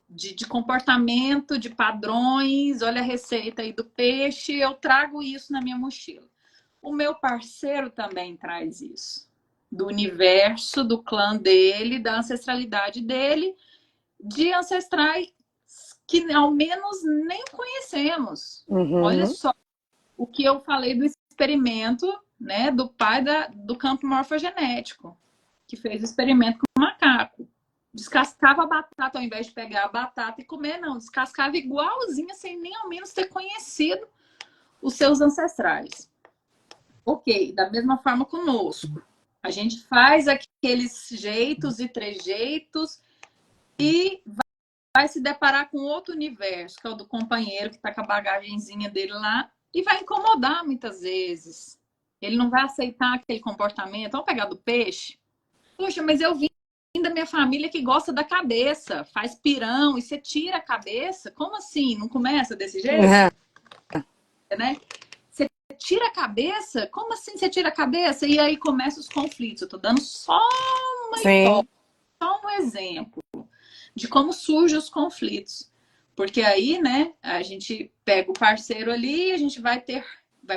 B: de comportamento, de padrões. Olha a receita aí do peixe, eu trago isso na minha mochila. O meu parceiro também traz isso. Do universo, do clã dele, da ancestralidade dele, de ancestrais que ao menos nem conhecemos. Olha
A: Uhum.
B: só o que eu falei do experimento, né, do pai do campo morfogenético, que fez o experimento com o macaco. Descascava a batata ao invés de pegar a batata e comer, não. Descascava igualzinha, sem nem ao menos ter conhecido os seus ancestrais. Ok, da mesma forma conosco. A gente faz aqueles jeitos e trejeitos e vai se deparar com outro universo, que é o do companheiro que está com a bagagenzinha dele lá, e vai incomodar muitas vezes. Ele não vai aceitar aquele comportamento. Vamos pegar do peixe? Puxa, mas eu vim da minha família que gosta da cabeça, faz pirão, e você tira a cabeça? Como assim? Não começa desse jeito?
A: Uhum.
B: Né? Você tira a cabeça? Como assim você tira a cabeça? E aí começam os conflitos. Eu tô dando só uma
A: Sim.
B: hipótese, só um exemplo de como surgem os conflitos. Porque aí, né, a gente pega o parceiro ali e a gente vai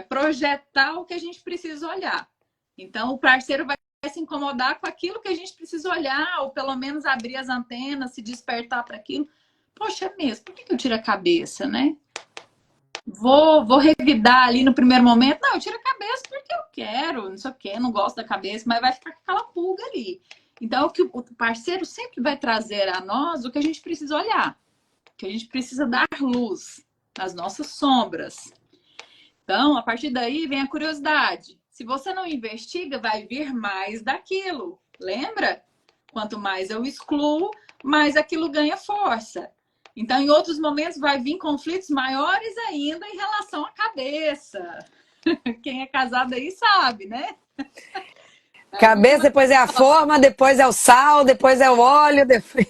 B: projetar o que a gente precisa olhar. Então, o parceiro vai se incomodar com aquilo que a gente precisa olhar, ou pelo menos abrir as antenas, se despertar para aquilo. Poxa, é mesmo, por que eu tiro a cabeça, né? Vou revidar ali no primeiro momento. Não, eu tiro a cabeça porque eu quero, não sei o quê, não gosto da cabeça, mas vai ficar com aquela pulga ali. Então, o que o parceiro sempre vai trazer a nós o que a gente precisa olhar, que a gente precisa dar luz nas nossas sombras. Então, a partir daí vem a curiosidade. Se você não investiga, vai vir mais daquilo. Lembra? Quanto mais eu excluo, mais aquilo ganha força. Então, em outros momentos, vai vir conflitos maiores ainda em relação à cabeça. Quem é casado aí sabe, né?
A: Cabeça, depois é a forma, depois é o sal, depois é o óleo, depois...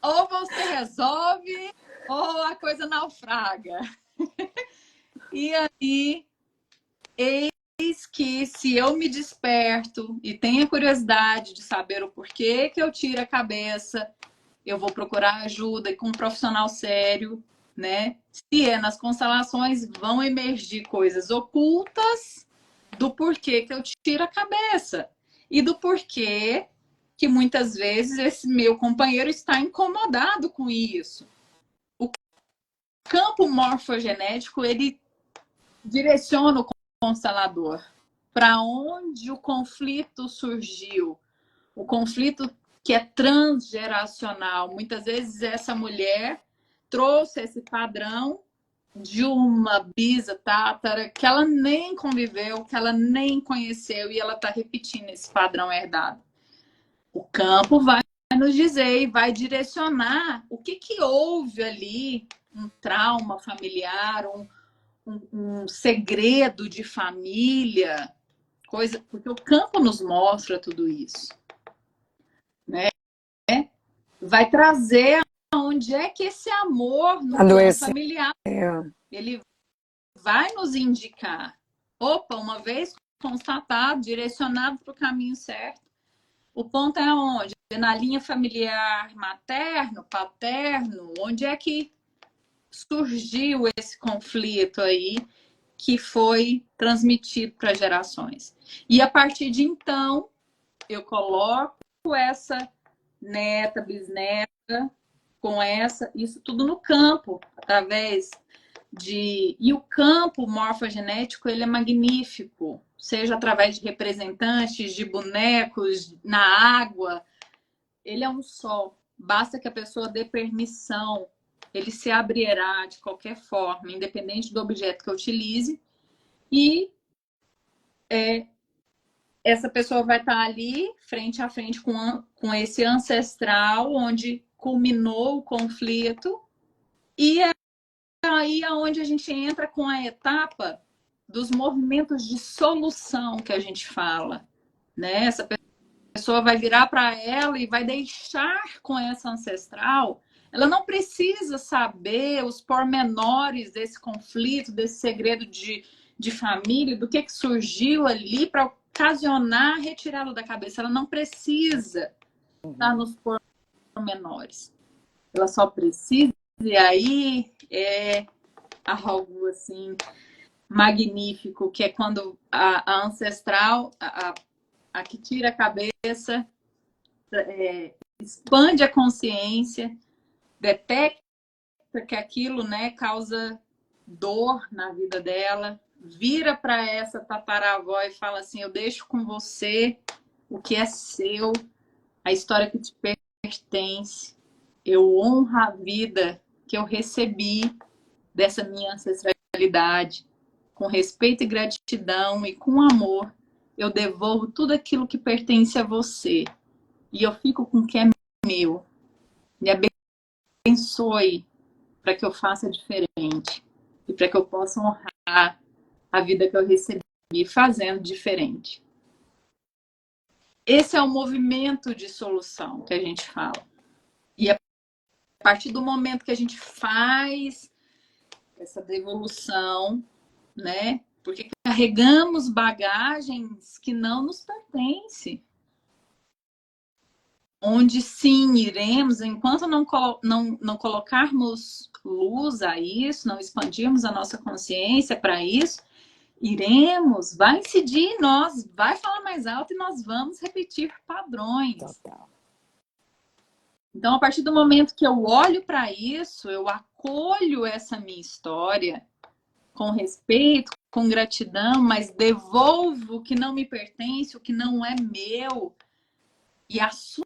B: Ou você resolve, ou a coisa naufraga. E aí, eis que se eu me desperto e tenho curiosidade de saber o porquê que eu tiro a cabeça, eu vou procurar ajuda e com um profissional sério, né? Se é nas constelações, vão emergir coisas ocultas do porquê que eu tiro a cabeça. E do porquê que muitas vezes esse meu companheiro está incomodado com isso. O campo morfogenético, ele direciona o constelador para onde o conflito surgiu. O conflito que é transgeracional. Muitas vezes essa mulher trouxe esse padrão de uma bisa tátara que ela nem conviveu, que ela nem conheceu e ela está repetindo esse padrão herdado. O campo vai nos dizer e vai direcionar o que houve ali, um trauma familiar, um segredo de família, coisa, porque o campo nos mostra tudo isso, né? Vai trazer onde é que esse amor no plano familiar, ele vai nos indicar. Opa, uma vez constatado, direcionado para o caminho certo, o ponto é onde? Na linha familiar materno, paterno, onde é que surgiu esse conflito aí que foi transmitido para gerações. E a partir de então, eu coloco essa neta, bisneta, com isso tudo no campo, através de... E o campo morfogenético, ele é magnífico, seja através de representantes, de bonecos, na água. Ele é um sol, basta que a pessoa dê permissão, ele se abrirá de qualquer forma, independente do objeto que eu utilize, e essa pessoa vai estar ali, frente a frente com esse ancestral, onde culminou o conflito, e é aí aonde a gente entra com a etapa dos movimentos de solução que a gente fala, né? Essa pessoa vai virar para ela e vai deixar com essa ancestral. Ela não precisa saber os pormenores desse conflito, desse segredo de família, do que surgiu ali para ocasionar a retirada da cabeça. Ela não precisa estar nos pormenores. Ela só precisa, e aí é algo assim magnífico, que é quando a ancestral, a que tira a cabeça, expande a consciência, detecta que aquilo, né, causa dor na vida dela, vira para essa tataravó e fala assim: eu deixo com você o que é seu, a história que te pertence, eu honro a vida que eu recebi dessa minha ancestralidade, com respeito e gratidão e com amor, eu devolvo tudo aquilo que pertence a você e eu fico com o que é meu. Me abençoe para que eu faça diferente e para que eu possa honrar a vida que eu recebi fazendo diferente. Esse é o movimento de solução que a gente fala. E a partir do momento que a gente faz essa devolução, né? Porque carregamos bagagens que não nos pertencem. Onde sim, iremos, enquanto não colocarmos luz a isso, não expandirmos a nossa consciência para isso, Iremos, vai incidir em nós, vai falar mais alto e nós vamos repetir padrões.
A: Total.
B: Então, a partir do momento que eu olho para isso, eu acolho essa minha história com respeito, com gratidão, mas devolvo o que não me pertence, o que não é meu, e assumo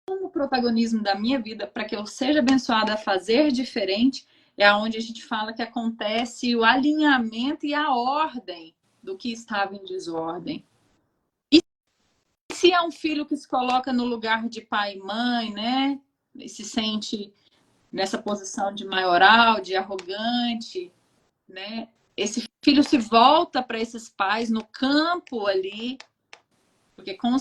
B: o protagonismo da minha vida para que eu seja abençoada a fazer diferente, é onde a gente fala que acontece o alinhamento e a ordem do que estava em desordem. E se é um filho que se coloca no lugar de pai e mãe, né? E se sente nessa posição de maioral, de arrogante, né? Esse filho se volta para esses pais no campo ali, porque com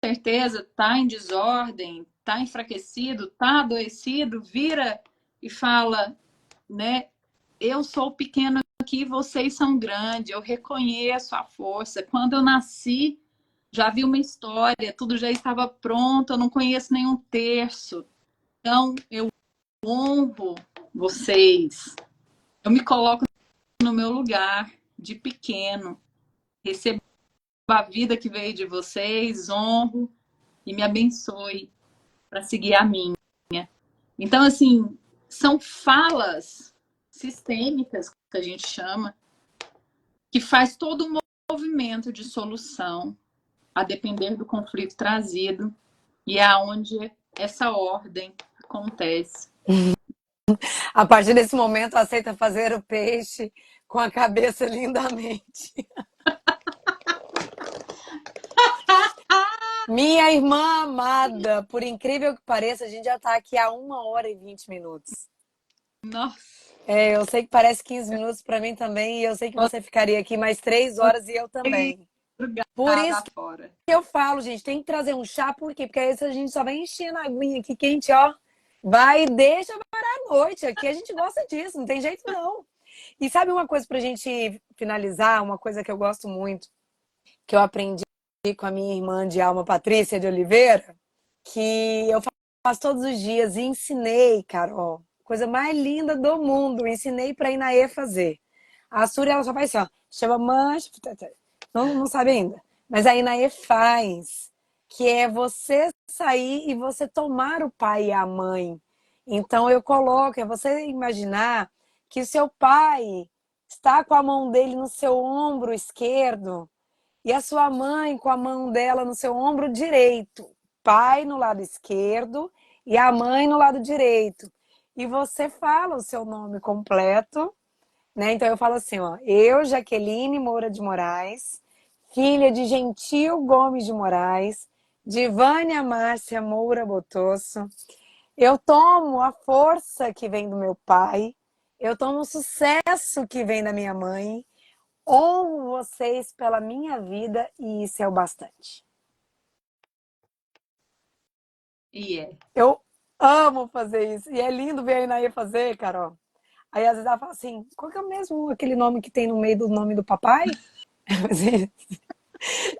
B: certeza está em desordem, está enfraquecido, está adoecido, vira e fala, né? Eu sou pequeno aqui, vocês são grandes, eu reconheço a força. Quando eu nasci, já vi uma história, tudo já estava pronto, eu não conheço nenhum terço. Então, eu honro vocês. Eu me coloco no meu lugar de pequeno. Recebo a vida que veio de vocês, honro e me abençoe para seguir a minha. Então, assim, são falas sistêmicas que a gente chama, que faz todo um movimento de solução a depender do conflito trazido e é onde essa ordem acontece.
A: A partir desse momento, aceita fazer o peixe com a cabeça lindamente. Minha irmã amada, por incrível que pareça, a gente já tá aqui há 1h20.
B: Nossa,
A: Eu sei que parece 15 minutos para mim também, e eu sei que você ficaria aqui mais 3 horas e eu também. Por isso que
B: fora.
A: eu falo, gente, tem que trazer um chá, por quê? Porque aí a gente só vai enchendo a aguinha aqui quente, ó. Vai e deixa parar a noite. Aqui a gente gosta disso, não tem jeito não. E sabe uma coisa pra gente finalizar, uma coisa que eu gosto muito, que eu aprendi com a minha irmã de alma, Patrícia de Oliveira, que eu faço todos os dias e ensinei, Carol, coisa mais linda do mundo, ensinei pra Inaê fazer. A Súria, ela só faz assim, ó, chama mancha, não sabe ainda. Mas a Inaê faz, que é você sair e você tomar o pai e a mãe. Então eu coloco, é você imaginar que o seu pai está com a mão dele no seu ombro esquerdo e a sua mãe com a mão dela no seu ombro direito. Pai no lado esquerdo e a mãe no lado direito. E você fala o seu nome completo, né? Então eu falo assim, ó, eu, Jaqueline Moura de Moraes, filha de Gentil Gomes de Moraes, de Vânia Márcia Moura Botosso, eu tomo a força que vem do meu pai, eu tomo o sucesso que vem da minha mãe, honro vocês pela minha vida e isso é o bastante.
B: E é.
A: Eu amo fazer isso. E é lindo ver a Inaê fazer, Carol. Aí às vezes ela fala assim, qual que é o mesmo aquele nome que tem no meio do nome do papai?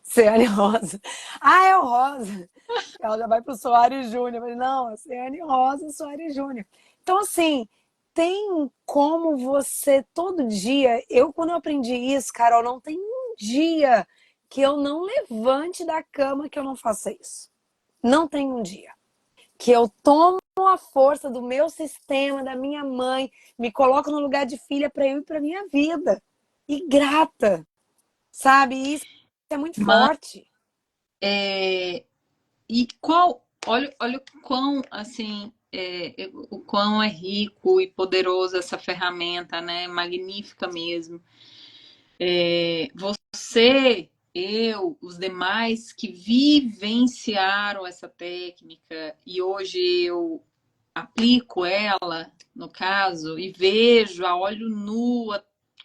A: Ciane Rosa. Ah, é o Rosa. Ela já vai pro Soares Júnior. Eu falei, não, é Ciane Rosa, Soares Júnior. Então, assim, tem como você, todo dia, quando eu aprendi isso, Carol, não tem um dia que eu não levante da cama que eu não faça isso. Não tem um dia. Que eu tomo a força do meu sistema, da minha mãe, me coloco no lugar de filha para eu ir para minha vida. E grata, sabe? Isso é muito
B: Mas,
A: forte.
B: e olha o quão, assim, o quão é rico e poderoso essa ferramenta, né? Magnífica mesmo. Você, eu, os demais que vivenciaram essa técnica e hoje eu aplico ela, no caso, e vejo a olho nu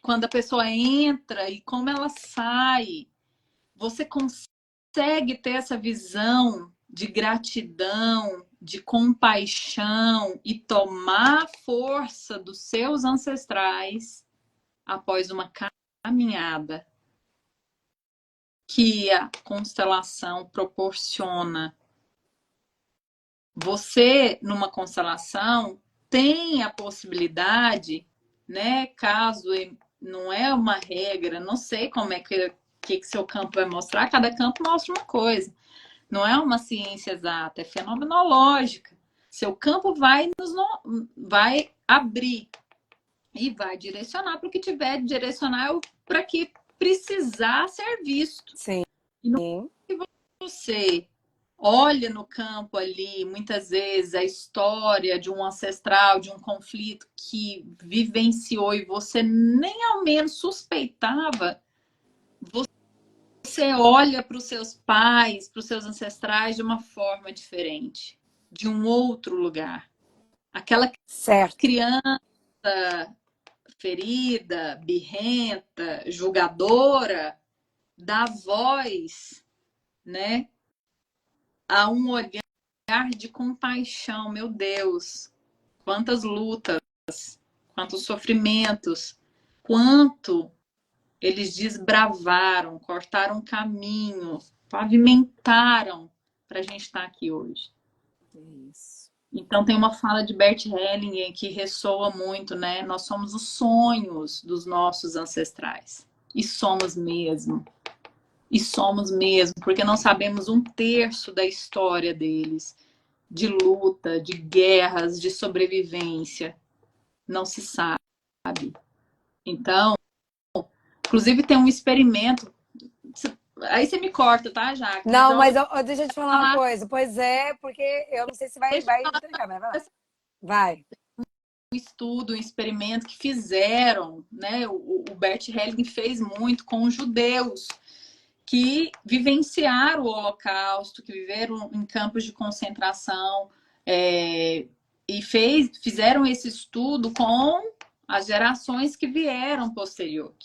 B: quando a pessoa entra e como ela sai, você consegue ter essa visão de gratidão, de compaixão e tomar força dos seus ancestrais após uma caminhada que a constelação proporciona. Você, numa constelação, tem a possibilidade, né, caso não é uma regra, não sei como é que seu campo vai mostrar, cada campo mostra uma coisa. Não é uma ciência exata, é fenomenológica. Seu campo vai abrir e vai direcionar para o que tiver de direcionar para que precisar ser visto.
A: Sim.
B: E não é que você olha no campo ali, muitas vezes, a história de um ancestral, de um conflito que vivenciou e você nem ao menos suspeitava, você olha para os seus pais, para os seus ancestrais de uma forma diferente, de um outro lugar. Aquela
A: Certo.
B: criança ferida, birrenta, julgadora, dá voz, né, a um olhar de compaixão. Meu Deus, quantas lutas, quantos sofrimentos, quanto eles desbravaram, cortaram caminho, pavimentaram para a gente estar aqui hoje.
A: Isso.
B: Então tem uma fala de Bert Hellinger que ressoa muito, né? Nós somos os sonhos dos nossos ancestrais. E somos mesmo. E somos mesmo, porque não sabemos um terço da história deles, de luta, de guerras, de sobrevivência. Não se sabe. Então, inclusive tem um experimento. Aí você me corta, tá, Jaque?
A: Não, mas deixa eu te falar uma
B: falar,
A: coisa. Pois é, porque eu não sei se vai entregar, mas vai lá. Vai.
B: um estudo, um experimento que fizeram, né? O Bert Helling fez muito com os judeus que vivenciaram o Holocausto, que viveram em campos de concentração, e fizeram esse estudo com as gerações que vieram posterior.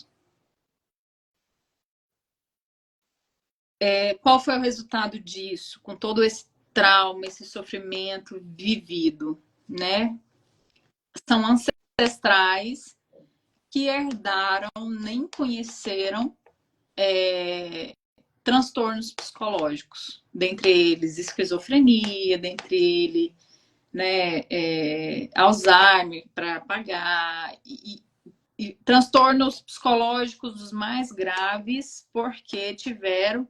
B: Qual foi o resultado disso, com todo esse trauma, esse sofrimento vivido, né? São ancestrais que herdaram, nem conheceram transtornos psicológicos, dentre eles esquizofrenia, dentre eles, né, Alzheimer para apagar, e transtornos psicológicos dos mais graves, porque tiveram.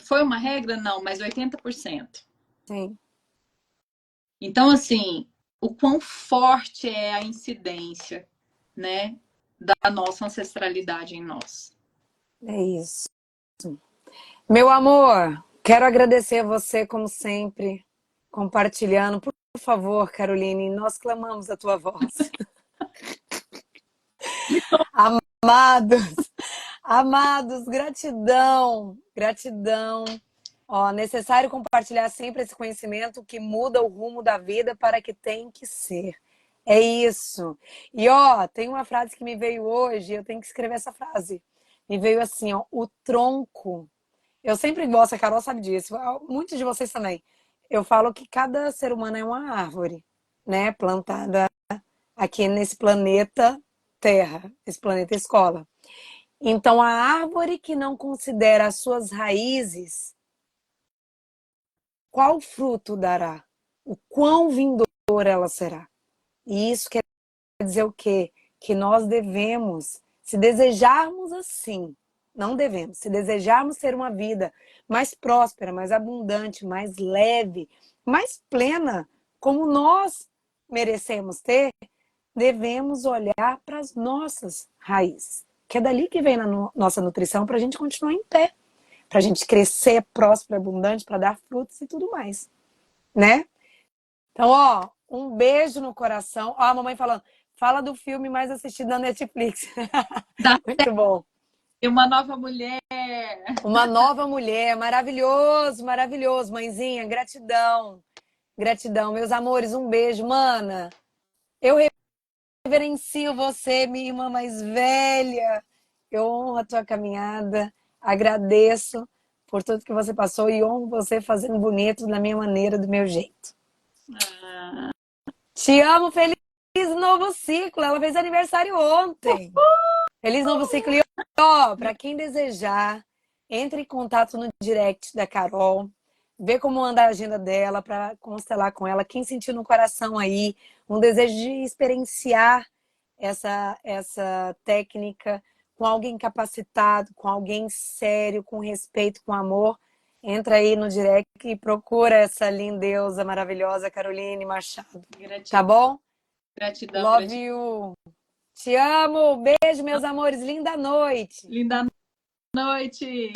B: Foi uma regra? Não, mas 80%.
A: Sim.
B: Então, assim, o quão forte é a incidência, né, da nossa ancestralidade em nós.
A: É isso. Meu amor, quero agradecer a você, como sempre, compartilhando. Por favor, Caroline, nós clamamos a tua voz. Amados, amados, gratidão, gratidão. Ó, necessário compartilhar sempre esse conhecimento que muda o rumo da vida para que tem que ser. É isso. E ó, tem uma frase que me veio hoje, eu tenho que escrever essa frase. Me veio assim, ó, o tronco. Eu sempre gosto, a Carol sabe disso, muitos de vocês também. Eu falo que cada ser humano é uma árvore, né, plantada aqui nesse planeta Terra, esse planeta escola. Então, a árvore que não considera as suas raízes, qual fruto dará? O quão vindoura ela será? E isso quer dizer o quê? Que nós devemos, se desejarmos assim, não devemos, se desejarmos ter uma vida mais próspera, mais abundante, mais leve, mais plena, como nós merecemos ter, devemos olhar para as nossas raízes, que é dali que vem a nossa nutrição para a gente continuar em pé, para a gente crescer próspero, abundante, para dar frutos e tudo mais, né? Então, ó, um beijo no coração. Ó, a mamãe falando, fala do filme mais assistido na Netflix. Muito bom.
B: E uma nova mulher.
A: Uma nova mulher, maravilhoso, maravilhoso. Mãezinha, gratidão. Gratidão, meus amores, um beijo, mana. Eu reverencio você, minha irmã mais velha. Eu honro a tua caminhada, agradeço por tudo que você passou e honro você fazendo bonito da minha maneira, do meu jeito.
B: Ah.
A: Te amo, feliz novo ciclo. Ela fez aniversário ontem. Feliz novo ciclo. E ó, para quem desejar, entre em contato no direct da Carol. Vê como anda a agenda dela para constelar com ela. Quem sentiu no coração aí um desejo de experienciar essa técnica com alguém capacitado, com alguém sério, com respeito, com amor, entra aí no direct e procura essa lindeusa maravilhosa Caroline Machado. Tá
B: Gratidão,
A: bom?
B: gratidão,
A: Love
B: gratidão.
A: you. Te amo. Beijo, meus amores. Linda noite.
B: Linda noite.